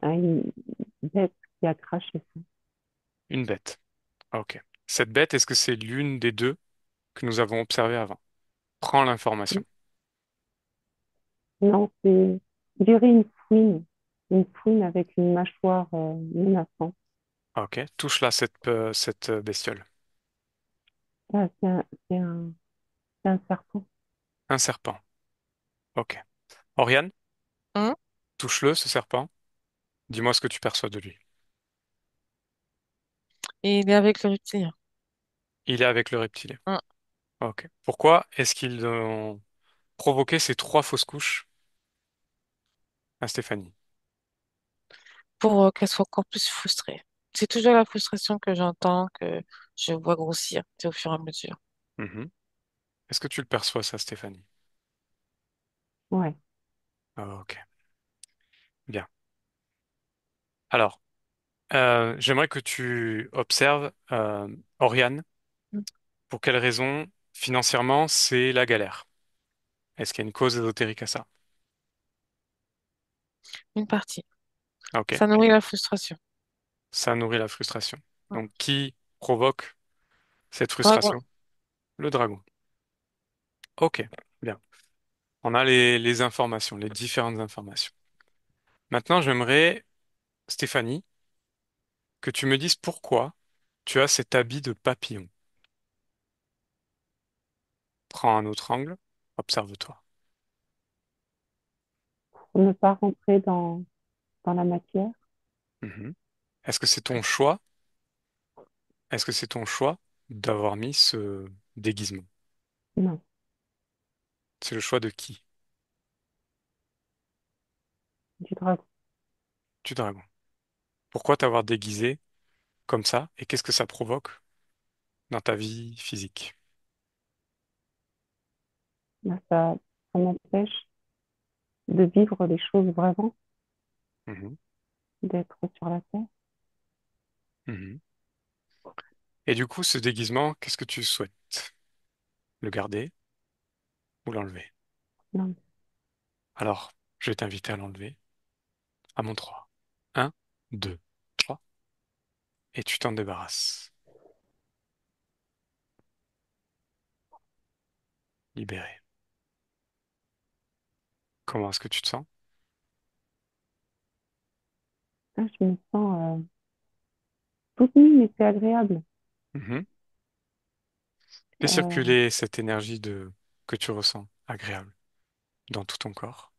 À une bête qui a craché ça. Une bête. Ok. Cette bête, est-ce que c'est l'une des deux que nous avons observées avant? Prends l'information. Non, c'est, je dirais une fouine. Une fouine avec une mâchoire menaçante. Ok. Touche là cette bestiole. Ah, c'est un serpent. Un serpent. Ok. Oriane, Hum. touche-le, ce serpent. Dis-moi ce que tu perçois de lui. Et il est avec le reptilien. Il est avec le reptilien. Hum. Ok. Pourquoi est-ce qu'ils ont provoqué ces trois fausses couches à Stéphanie? Pour qu'elle soit encore plus frustrée. C'est toujours la frustration que j'entends, que je vois grossir, c'est au fur et à mesure. Mhm. Est-ce que tu le perçois, ça, Stéphanie? Ouais. Ok. Bien. Alors, j'aimerais que tu observes Oriane. Hum. Pour quelle raison, financièrement, c'est la galère? Est-ce qu'il y a une cause ésotérique à ça? Une partie. Ok. Ça nourrit la frustration. Ça nourrit la frustration. Hum. Donc, qui provoque cette Dragon. frustration? Le dragon. Ok. Bien. On a les informations, les différentes informations. Maintenant, j'aimerais, Stéphanie, que tu me dises pourquoi tu as cet habit de papillon. Prends un autre angle, observe-toi. Pour ne pas rentrer dans la matière. Mhm. Est-ce que c'est ton choix? Est-ce que c'est ton choix d'avoir mis ce déguisement? Non, C'est le choix de qui? du dragon. Du dragon. Pourquoi t'avoir déguisé comme ça et qu'est-ce que ça provoque dans ta vie physique? Là, ça m'empêche de vivre les choses vraiment, Mhm. d'être sur la terre. Mhm. Et du coup, ce déguisement, qu'est-ce que tu souhaites? Le garder ou l'enlever? Non, Alors, Je vais t'inviter à l'enlever à mon 3. 1, 2, 3. Et tu t'en débarrasses. Libéré. Comment est-ce que tu te sens? Ah, je me sens soutenue, mais c'est agréable. Mhm. Fais Euh, circuler cette énergie que tu ressens, agréable, dans tout ton corps.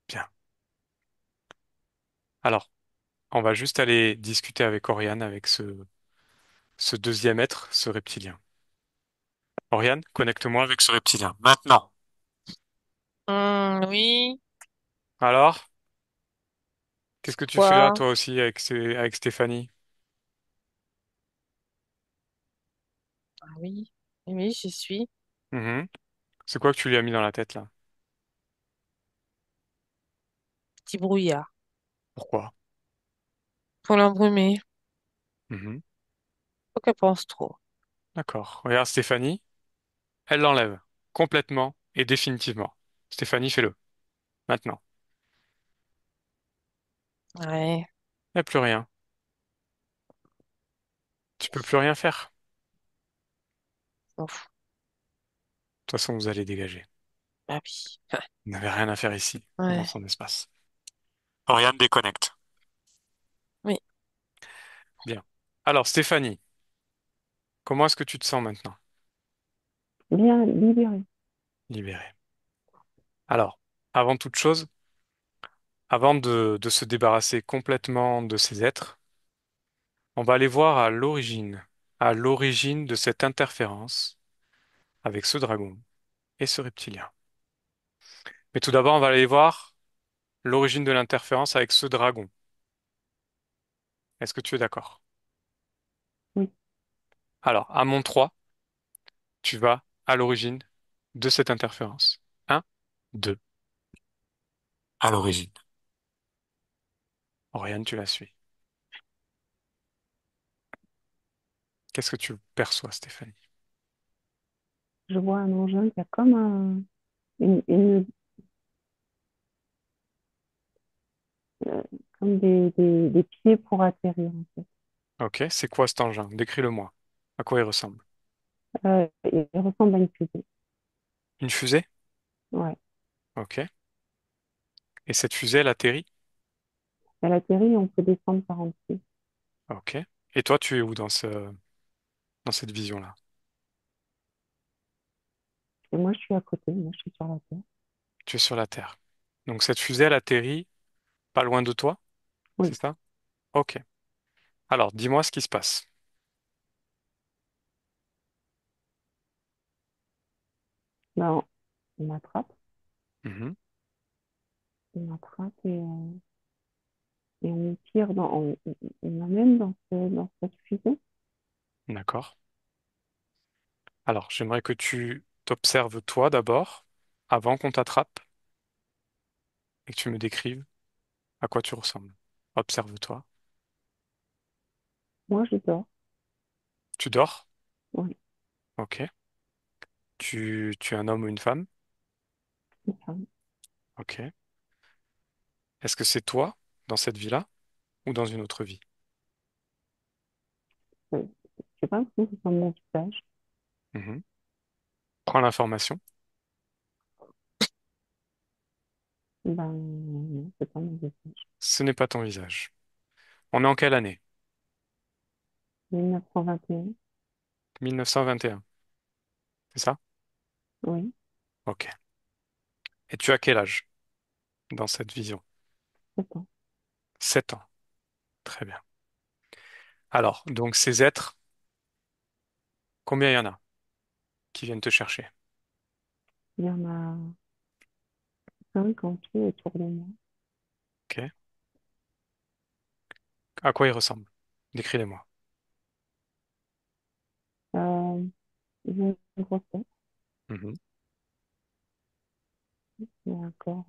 Bien. Alors, on va juste aller discuter avec Oriane, avec ce deuxième être, ce reptilien. Oriane, connecte-moi avec ce reptilien. Maintenant. Oui, Alors, qu'est-ce que tu fais là, quoi? toi aussi, avec Stéphanie? Ah oui, oui, j'y suis. Mhm. C'est quoi que tu lui as mis dans la tête, là? Petit brouillard. Pourquoi? Pour l'embrumer. Mhm. Faut qu'elle pense trop. D'accord. Regarde, Stéphanie, elle l'enlève. Complètement et définitivement. Stéphanie, fais-le. Maintenant. Ouais, Il n'y a plus rien. Tu peux plus rien faire. m'en fous. De toute façon, vous allez dégager. Bah oui. Vous n'avez rien à faire ici, dans Ouais, son espace. Oriane déconnecte. oui. Bien. Alors, Stéphanie, comment est-ce que tu te sens maintenant? bien libérée. Libérée. Alors, avant toute chose, avant de se débarrasser complètement de ces êtres, on va aller voir à l'origine de cette interférence avec ce dragon et ce reptilien. Mais tout d'abord, on va aller voir l'origine de l'interférence avec ce dragon. Est-ce que tu es d'accord? Oui, Alors, à mon 3, tu vas à l'origine de cette interférence. Un, 2. À l'origine. Oriane, tu la suis. Qu'est-ce que tu perçois, Stéphanie? je vois un engin qui a comme euh, comme des pieds pour atterrir, en fait. Ok, c'est quoi cet engin? Décris-le-moi. À quoi il ressemble? Il ressemble à une fusée. Une fusée? Ouais. Ok. Et cette fusée, elle atterrit? Elle atterrit, on peut descendre par en dessous. Ok. Et toi, tu es où dans cette vision-là? Et moi, je suis à côté, moi, je suis sur la Terre. Tu es sur la Terre. Donc cette fusée, elle atterrit pas loin de toi, c'est Oui, ça? Ok. Alors, dis-moi ce qui se passe. ben, on m'attrape, Mhm. on m'attrape et on me tire on m'amène dans cette fusée. D'accord. Alors, j'aimerais que tu t'observes toi d'abord, avant qu'on t'attrape, et que tu me décrives à quoi tu ressembles. Observe-toi. Moi, je dors. Tu dors? Oui, Ok. Tu es un homme ou une femme? une femme. Ok. Est-ce que c'est toi dans cette vie-là ou dans une autre vie? Je sais pas si c'est dans mon visage. Mhm. Prends l'information. Ben, non, c'est pas mon visage. Ce n'est pas ton visage. On est en quelle année? 1921, 1921, c'est ça? oui, Ok. Et tu as quel âge dans cette vision? 7 ans. 7 ans. Très bien. Alors, donc ces êtres, combien il y en a qui viennent te chercher? Il y en a 5 en tout autour de moi. Ok. À quoi ils ressemblent? Décris-les-moi. Euh, ils ont une grosse tête Mhm. et un corps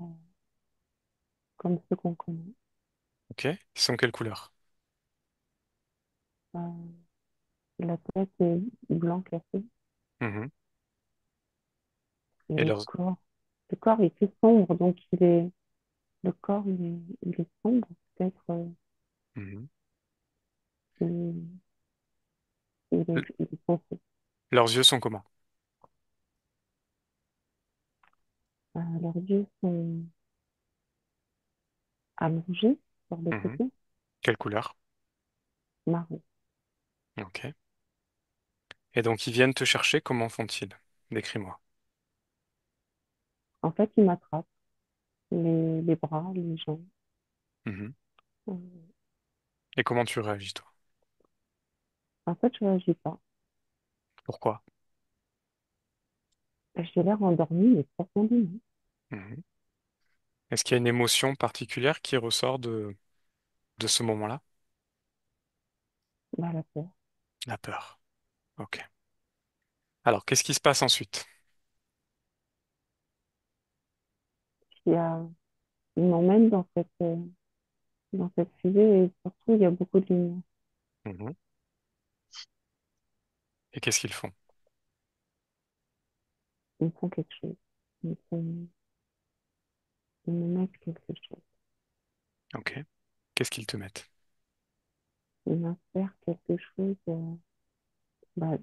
comme ceux qu'on connaît. Ok. Ils sont quelle couleur? Euh, la tête est blanc cassé Mhm. Et Et leurs... le corps est plus sombre, donc le corps, il est sombre, peut-être, Mhm. il, il est foncé. Leurs yeux sont comment? Leurs yeux sont allongés sur les Mhm. côtés, Quelle couleur? marron. Ok. Et donc ils viennent te chercher, comment font-ils? Décris-moi. En fait, il m'attrape les bras, les jambes. Mhm. Euh, Et comment tu réagis, toi? En fait, je réagis pas. Pourquoi? J'ai l'air endormie, mais profondément. Mhm. Est-ce qu'il y a une émotion particulière qui ressort de ce moment-là? Bah, la peur. La peur. Ok. Alors, qu'est-ce qui se passe ensuite? Il y a, il m'emmène dans cette fusée et surtout, il y a beaucoup de lumière. Mhm. Et qu'est-ce qu'ils font? Ils me font quelque chose. Ils font, ils me mettent quelque chose. Ok. Qu'est-ce qu'ils te mettent? Ils m'insèrent quelque chose bah,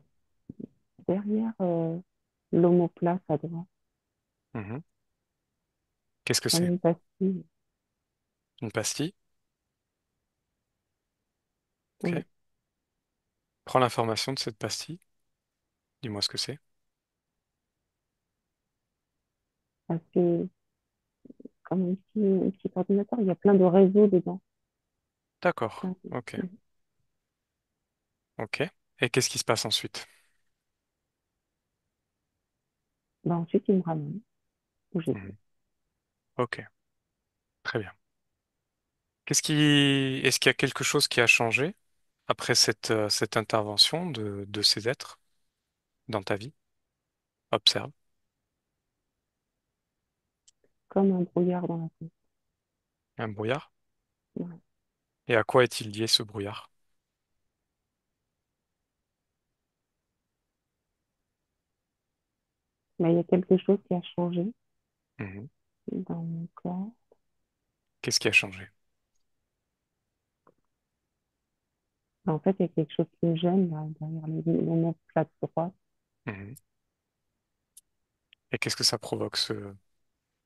derrière l'omoplate à droite, Mhm. Qu'est-ce que comme c'est? une pastille. Une pastille? Ok. Oui, Prends l'information de cette pastille. Dis-moi ce que c'est. parce que comme un petit ordinateur, il y a plein de réseaux dedans. D'accord. Plein de- Ok. Ok. Et qu'est-ce qui se passe ensuite? Bah, ensuite, ils me ramènent où j'étais. Mhm. Ok. Très bien. Est-ce qu'il y a quelque chose qui a changé après cette intervention de ces êtres dans ta vie? Observe. Comme un brouillard dans la tête. Un brouillard. Ouais. Et à quoi est-il lié ce brouillard? Mais il y a quelque chose qui a changé Mhm. dans mon corps. Qu'est-ce qui a changé? En fait, il y a quelque chose qui me gêne là, derrière l'omoplate droite. Mhm. Et qu'est-ce que ça provoque,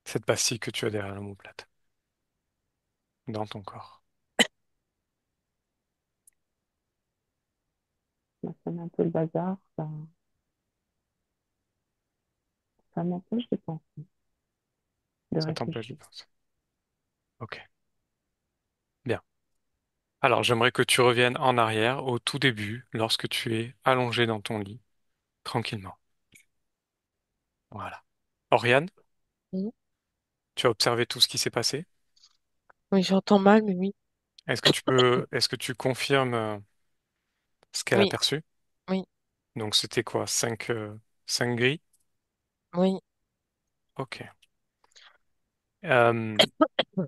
cette pastille que tu as derrière l'omoplate, dans ton corps? Bah, ça met un peu le bazar. Ça m'empêche de penser, de Ça t'empêche de réfléchir. penser. Ok, bien. Alors, j'aimerais que tu reviennes en arrière au tout début, lorsque tu es allongé dans ton lit, tranquillement. Voilà. Oriane, Oui, tu as observé tout ce qui s'est passé? oui, j'entends mal, mais oui. Est-ce que tu confirmes ce qu'elle a Oui, perçu? oui, Donc, c'était quoi? Cinq grilles? oui. Ok. Euh,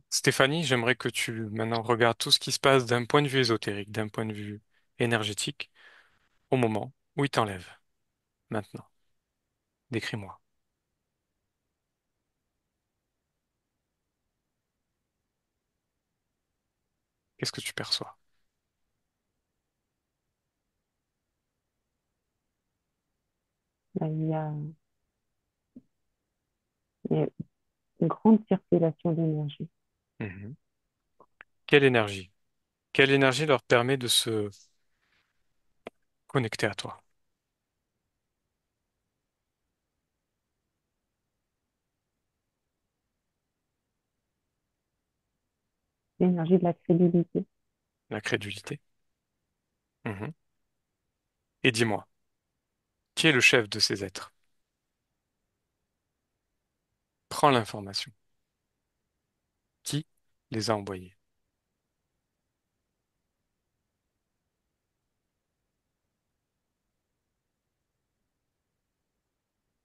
Stéphanie, j'aimerais que tu maintenant regardes tout ce qui se passe d'un point de vue ésotérique, d'un point de vue énergétique, au moment où il t'enlève. Maintenant, décris-moi. Qu'est-ce que tu perçois? Là, il y a une grande circulation d'énergie. Mhm. Quelle énergie? Quelle énergie leur permet de se connecter à toi? L'énergie de la crédulité. La crédulité? Mhm. Et dis-moi, qui est le chef de ces êtres? Prends l'information. Qui les a envoyés?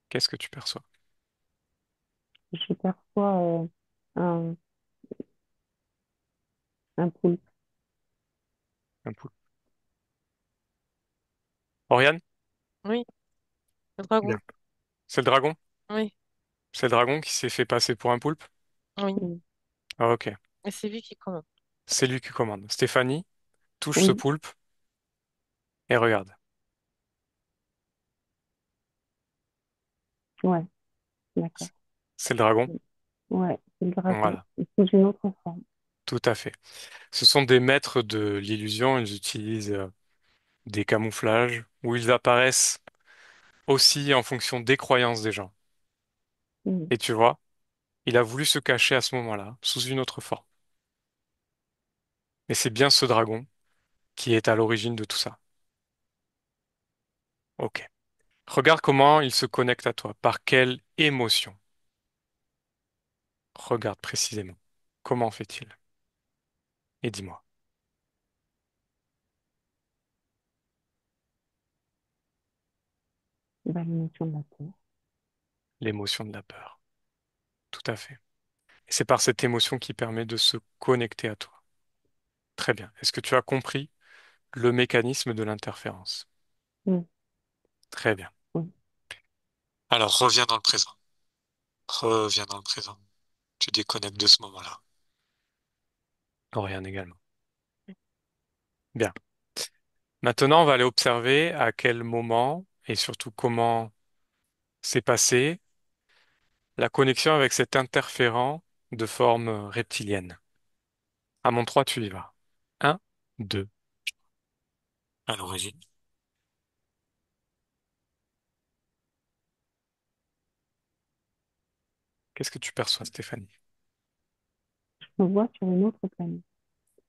Qu'est-ce que tu perçois? Je perçois un, un poulpe. Un pouls. Oriane? Oui, le dragon. Bien. C'est le dragon? Oui. C'est le dragon qui s'est fait passer pour un poulpe? Oui, Mm. Ah, ok. et c'est lui qui commande. C'est lui qui commande. Stéphanie, touche ce Oui, poulpe et regarde. ouais, d'accord. C'est le dragon? Ouais, c'est le dragon. Voilà, Sous une autre forme. tout à fait. Ce sont des maîtres de l'illusion. Ils utilisent des camouflages où ils apparaissent aussi en fonction des croyances des gens. Mm. Et tu vois, il a voulu se cacher à ce moment-là, sous une autre forme. Et c'est bien ce dragon qui est à l'origine de tout ça. Ok. Regarde comment il se connecte à toi. Par quelle émotion? Regarde précisément. Comment fait-il? Et dis-moi. Bah, l'émotion de la peur. L'émotion de la peur. Tout à fait. Et c'est par cette émotion qui permet de se connecter à toi. Très bien. Est-ce que tu as compris le mécanisme de l'interférence? Mm. Très bien. Oui. Alors reviens dans le présent. Reviens dans le présent. Tu déconnectes de ce moment-là. Oriane également. Bien. Maintenant, on va aller observer à quel moment et surtout comment s'est passée la connexion avec cet interférent de forme reptilienne. À mon 3, tu y vas. Un, 2. À l'origine. Qu'est-ce que tu perçois, Stéphanie? Je me vois sur une autre planète.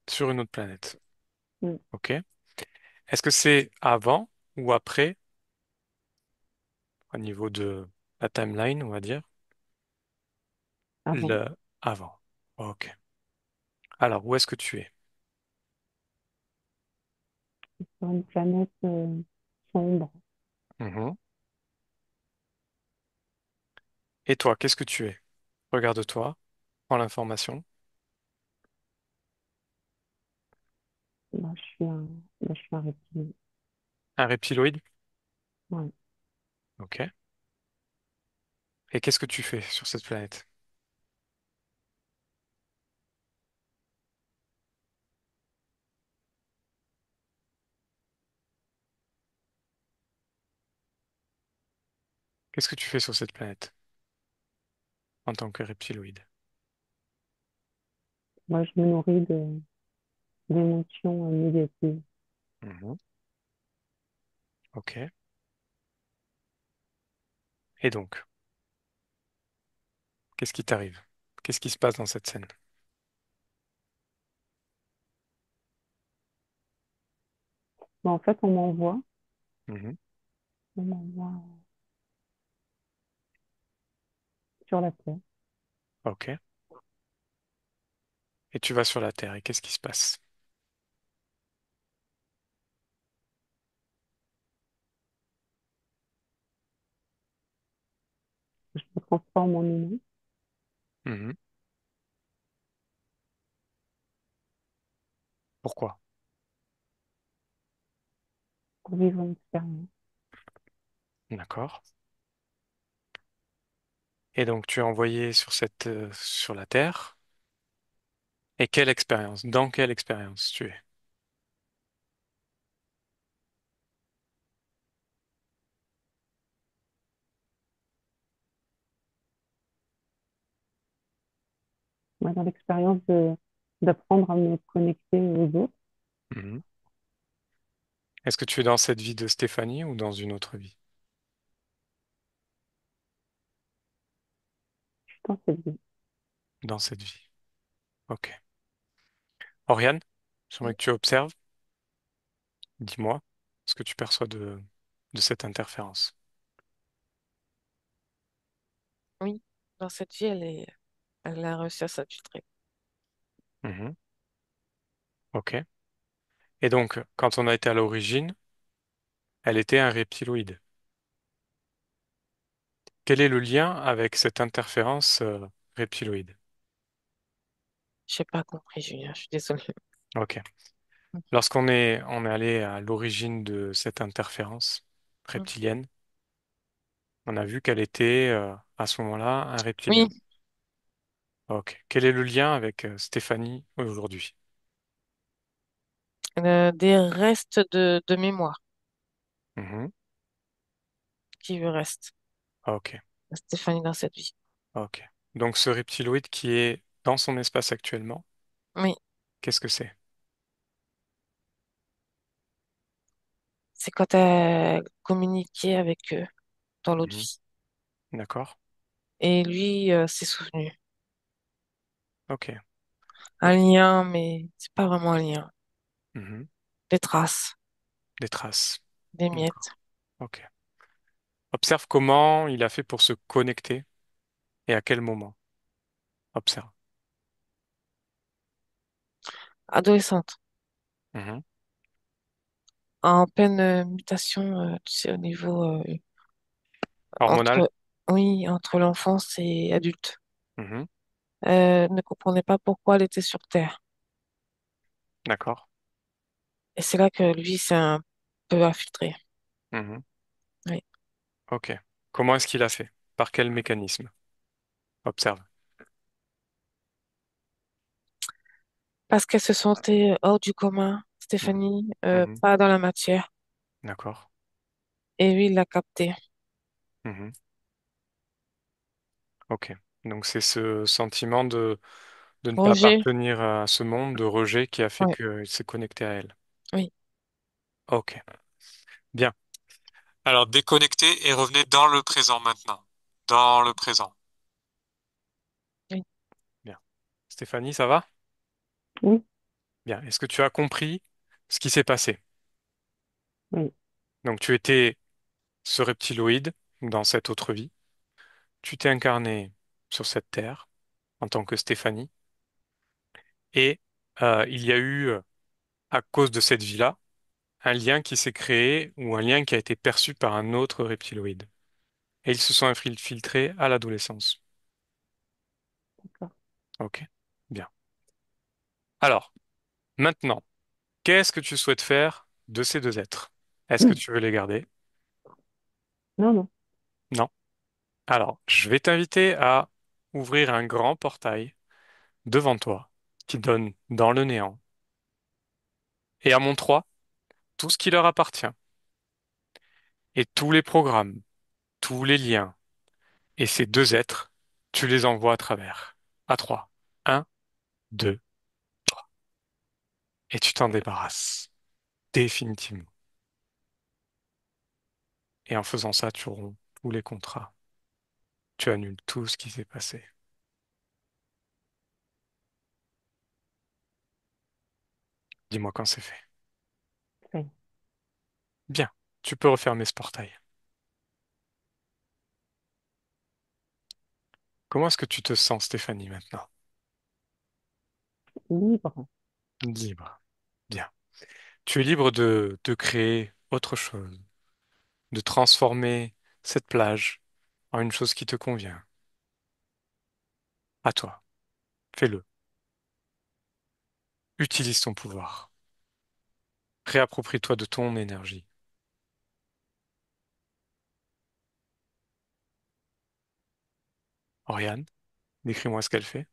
Sur une autre planète. Mm. OK. Est-ce que c'est avant ou après, au niveau de la timeline, on va dire, Avant, le avant? OK. Alors, où est-ce que tu es? sur une planète sombre. Mhm. Et toi, qu'est-ce que tu es? Regarde-toi, prends l'information. Bah, je suis un reptile. Un reptiloïde? Ouais. OK. Et qu'est-ce que tu fais sur cette planète? Qu'est-ce que tu fais sur cette planète en tant que reptiloïde? Moi, je me nourris d'émotions négatives. Mhm. OK. Et donc, qu'est-ce qui t'arrive? Qu'est-ce qui se passe dans cette scène? Bah, en fait, Mhm. on m'envoie sur la Terre. OK. Et tu vas sur la Terre et qu'est-ce qui se passe? Je me transforme en humain Mhm. Pourquoi? pour vivre une expérience. D'accord. Et donc, tu es envoyé sur sur la Terre. Et quelle expérience? Dans quelle expérience tu es? Moi, dans l'expérience d'apprendre à me connecter aux autres, Mhm. Est-ce que tu es dans cette vie de Stéphanie ou dans une autre vie? je suis dans cette vie. Dans cette vie. Ok. Oriane, j'aimerais que tu observes. Dis-moi ce que tu perçois de cette interférence. Oui, dans cette vie, elle a réussi à s'infiltrer. Mhm. Ok. Et donc, quand on a été à l'origine, elle était un reptiloïde. Quel est le lien avec cette interférence reptiloïde? J'ai pas compris, Julien, je suis désolée. Ok. Mhm. On est allé à l'origine de cette interférence Mhm. reptilienne, On a vu qu'elle était à ce moment-là un Oui, reptilien. Ok. Quel est le lien avec Stéphanie aujourd'hui? des restes de mémoire Mhm. qui lui restent. Ok. Stéphanie dans cette vie. Ok. Donc ce reptiloïde qui est dans son espace actuellement, Oui, qu'est-ce que c'est? c'est quand elle communiquait avec eux dans l'autre Mhm. vie. D'accord. Et lui s'est souvenu. Ok. Un lien, mais c'est pas vraiment un lien. Mhm. Des traces, Des traces. des D'accord. miettes. Ok. Observe comment il a fait pour se connecter et à quel moment. Observe. Adolescente, Mhm. en pleine mutation, tu sais, au niveau Hormonal. entre, oui, entre l'enfance et adulte. Mhm. Ne comprenait pas pourquoi elle était sur Terre. D'accord. Et c'est là que lui s'est un peu infiltré. Mhm. Oui. Ok. Comment est-ce qu'il a fait? Par quel mécanisme? Observe. Parce qu'elle se sentait hors du commun, Mhm. Stéphanie, Mhm. pas dans la matière. D'accord. Et lui, il l'a capté. Mhm. Ok. Donc c'est ce sentiment de ne pas Roger, appartenir à ce monde, de rejet qui a fait oui, qu'il s'est connecté à elle. oui, Ok. Bien. Alors déconnectez et revenez dans le présent maintenant. Dans le présent. oui, Bien. Stéphanie, ça va? Oui, Bien. Est-ce que tu as compris ce qui s'est passé? oui, Donc tu étais ce reptiloïde dans cette autre vie. Tu t'es incarné sur cette terre en tant que Stéphanie. Et il y a eu, à cause de cette vie-là, un lien qui s'est créé ou un lien qui a été perçu par un autre reptiloïde. Et ils se sont infiltrés à l'adolescence. d'accord. Ok? Bien. Alors, maintenant, qu'est-ce que tu souhaites faire de ces deux êtres? Est-ce que tu veux les garder? Non, non, Non. Alors, je vais t'inviter à ouvrir un grand portail devant toi qui donne dans le néant. Et à mon 3, tout ce qui leur appartient. Et tous les programmes, tous les liens. Et ces deux êtres, tu les envoies à travers. À 3. Un, 2, et tu t'en débarrasses. Définitivement. Et en faisant ça, tu romps tous les contrats. Tu annules tout ce qui s'est passé. Dis-moi quand c'est fait. ça y est. Bien. Tu peux refermer ce portail. Comment est-ce que tu te sens, Stéphanie, maintenant? Libre. Libre. Bien. Tu es libre de créer autre chose, de transformer cette plage en une chose qui te convient. À toi. Fais-le. Utilise ton pouvoir. Réapproprie-toi de ton énergie. Oriane, décris-moi ce qu'elle fait.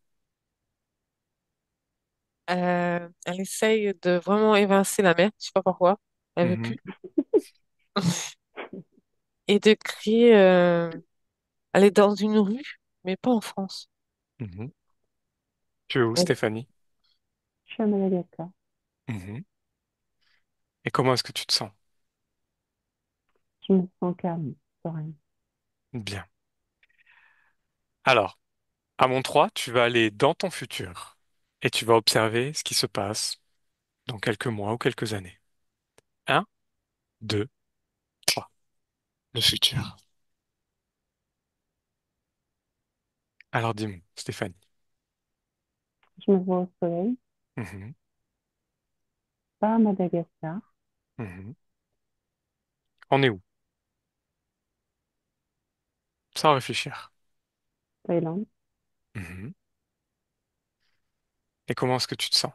Elle essaye de vraiment évincer la mer, je sais pas pourquoi, elle veut Mhm, plus. Et de crier, elle est dans une rue, mais pas en France. mhm. Tu es où, Elle- Stéphanie? Je suis à Madagascar. Mhm. Et comment est-ce que tu te sens? Je me sens calme, sereine. Bien. Alors, à mon 3, tu vas aller dans ton futur et tu vas observer ce qui se passe dans quelques mois ou quelques années. Un, 2, 3. Le futur. Alors dis-moi, Stéphanie. Je me vois au soleil, Mhm, pas à Madagascar, mhm. On est où? Sans réfléchir. Thaïlande. Mhm. Et comment est-ce que tu te sens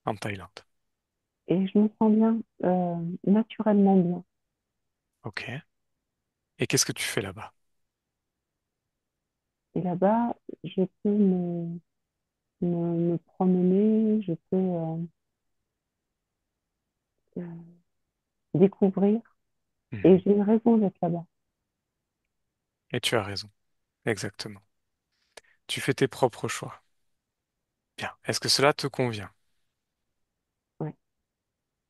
en Thaïlande? Et je me sens bien, naturellement bien. Ok. Et qu'est-ce que tu fais là-bas? Et là-bas, je peux me promener, je peux découvrir. Et Mhm. j'ai une raison d'être là-bas. Et tu as raison, exactement. Tu fais tes propres choix. Bien. Est-ce que cela te convient? Ouais.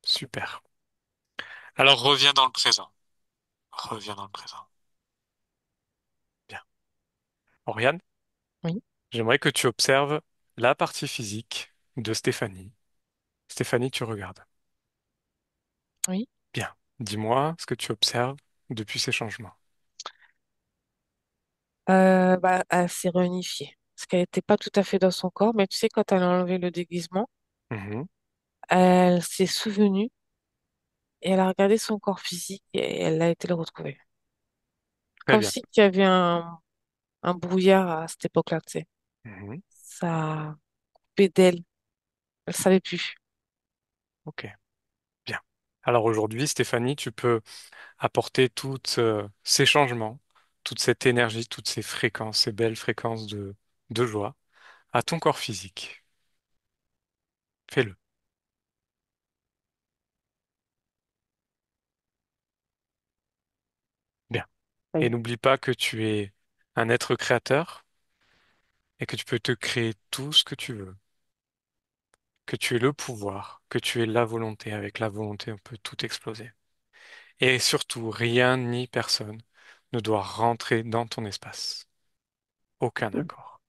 Super. Alors reviens dans le présent. Reviens dans le présent. Bien. Oriane, Oui, j'aimerais que tu observes la partie physique de Stéphanie. Stéphanie, tu regardes. oui. Bien. Dis-moi ce que tu observes depuis ces changements. Bah, elle s'est réunifiée. Parce qu'elle n'était pas tout à fait dans son corps, mais tu sais, quand elle a enlevé le déguisement, Mhm. elle s'est souvenue et elle a regardé son corps physique et elle a été le retrouver. Très Comme bien. si il y avait un brouillard à cette époque-là, tu sais. Mhm. Ça a coupé d'elle. Elle savait plus. Ok. Bien. Alors aujourd'hui, Stéphanie, tu peux apporter tous ces changements, toute cette énergie, toutes ces fréquences, ces belles fréquences de joie à ton corps physique. Fais-le. Bien. Ça y Et est. n'oublie pas que tu es un être créateur et que tu peux te créer tout ce que tu veux, que tu es le pouvoir, que tu es la volonté. Avec la volonté, on peut tout exploser. Et surtout, rien ni personne ne doit rentrer dans ton espace. Aucun Oui, accord.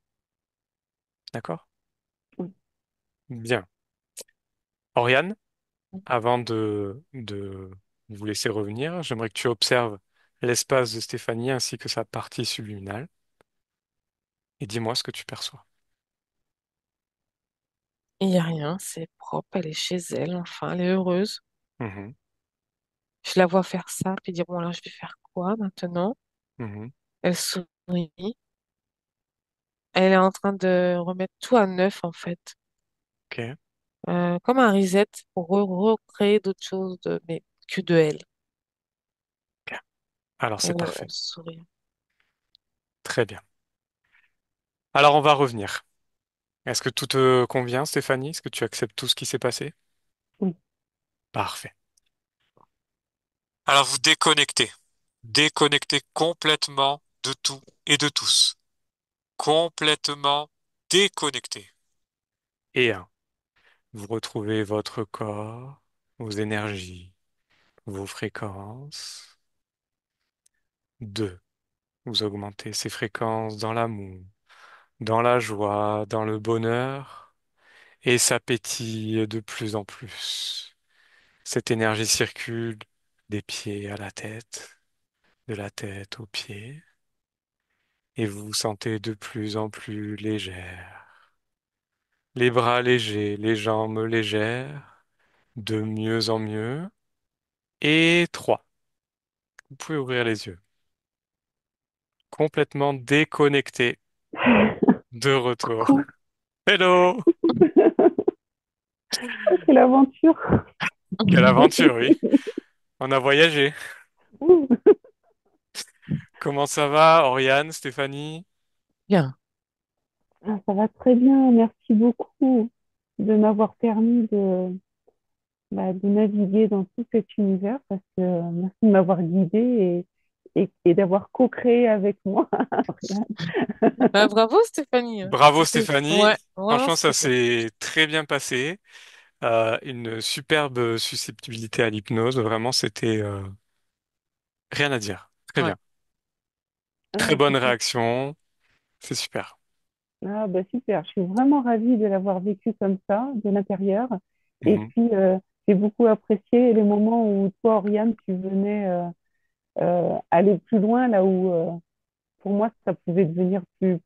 D'accord? oui, Bien. Oriane, avant de vous laisser revenir, j'aimerais que tu observes l'espace de Stéphanie ainsi que sa partie subliminale et dis-moi ce que tu perçois. Il n'y a rien, c'est propre, elle est chez elle, enfin, elle est heureuse. Mhm, Je la vois faire ça, puis dire, bon, là, je vais faire quoi maintenant? mhm. Elle sourit. Elle est en train de remettre tout à neuf, en fait. Ok. Comme un reset pour recréer d'autres choses, mais que de elle. Bien. Alors c'est Elle parfait. sourit. Très bien. Alors on va revenir. Est-ce que tout te convient, Stéphanie? Est-ce que tu acceptes tout ce qui s'est passé? oui. Parfait. Alors vous déconnectez. Déconnectez complètement de tout et de tous. Complètement déconnecté. Et un, vous retrouvez votre corps, vos énergies, vos fréquences. Deux, vous augmentez ces fréquences dans l'amour, dans la joie, dans le bonheur, et ça pétille de plus en plus. Cette énergie circule des pieds à la tête, de la tête aux pieds, et vous vous sentez de plus en plus légère. Les bras légers, les jambes légères, de mieux en mieux. Et trois, vous pouvez ouvrir les yeux. Complètement déconnecté, de retour. Coucou. Hello! Quelle aventure. Quelle aventure, oui. On a voyagé. Ouh. Comment ça va, Oriane, Stéphanie? Bien. Ah, ça va très bien. Merci beaucoup de m'avoir permis de naviguer dans tout cet univers parce que merci de m'avoir guidée et d'avoir co-créé avec moi. Bah, bravo, Stéphanie, hein. Bravo, C'était, Stéphanie. ouais, vraiment, Franchement, ça c'était bien. s'est très bien passé. Une superbe susceptibilité à l'hypnose. Vraiment, c'était rien à dire. Très Ouais. bien. Très Ah, bonne super. réaction. C'est super. Ah, bah, super. Je suis vraiment ravie de l'avoir vécu comme ça, de l'intérieur. Et Mhm, puis, j'ai beaucoup apprécié les moments où toi, Oriane, tu venais aller plus loin, là où pour moi, ça pouvait devenir plus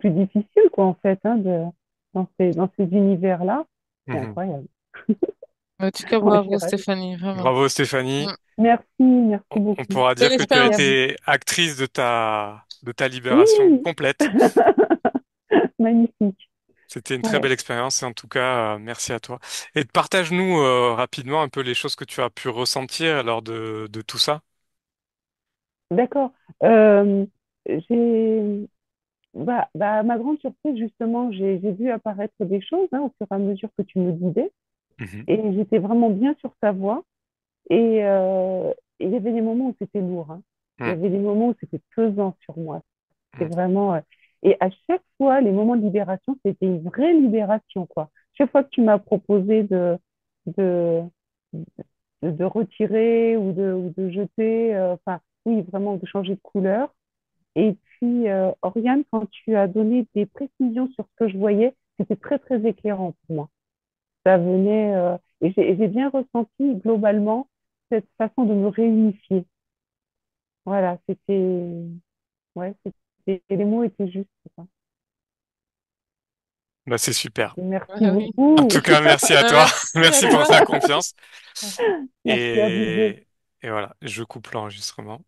difficile, quoi, en fait, hein, dans ces univers-là. C'est mhm. incroyable. En tout cas, Moi, je suis bravo, ravie. Stéphanie, vraiment. Bravo, Stéphanie. Mm. Merci On beaucoup. pourra dire Belle que tu as Merci à expérience. vous. été actrice de ta libération Oui, complète. magnifique. C'était une très Ouais, belle expérience et en tout cas, merci à toi. Et partage-nous rapidement un peu les choses que tu as pu ressentir lors de tout ça. d'accord. Euh, j'ai à ma grande surprise, justement, j'ai vu apparaître des choses hein, au fur et à mesure que tu me guidais. Mhm. Et j'étais vraiment bien sur ta voie. Et il y avait des moments où c'était lourd, hein. Il y Mm. avait des moments où c'était pesant sur moi. Mm. C'était vraiment. Et à chaque fois, les moments de libération, c'était une vraie libération, quoi. Chaque fois que tu m'as proposé de, de retirer ou de jeter, enfin, oui, vraiment de changer de couleur. Et puis, Oriane, quand tu as donné des précisions sur ce que je voyais, c'était très, très éclairant pour moi. Ça venait, et j'ai bien ressenti globalement cette façon de me réunifier. Voilà, ouais, les mots étaient justes, quoi. Bah, c'est super. Merci Ah oui. En beaucoup. tout cas, merci à toi. Merci à Merci pour toi. ta confiance. Merci à vous deux. Et, et voilà, je coupe l'enregistrement.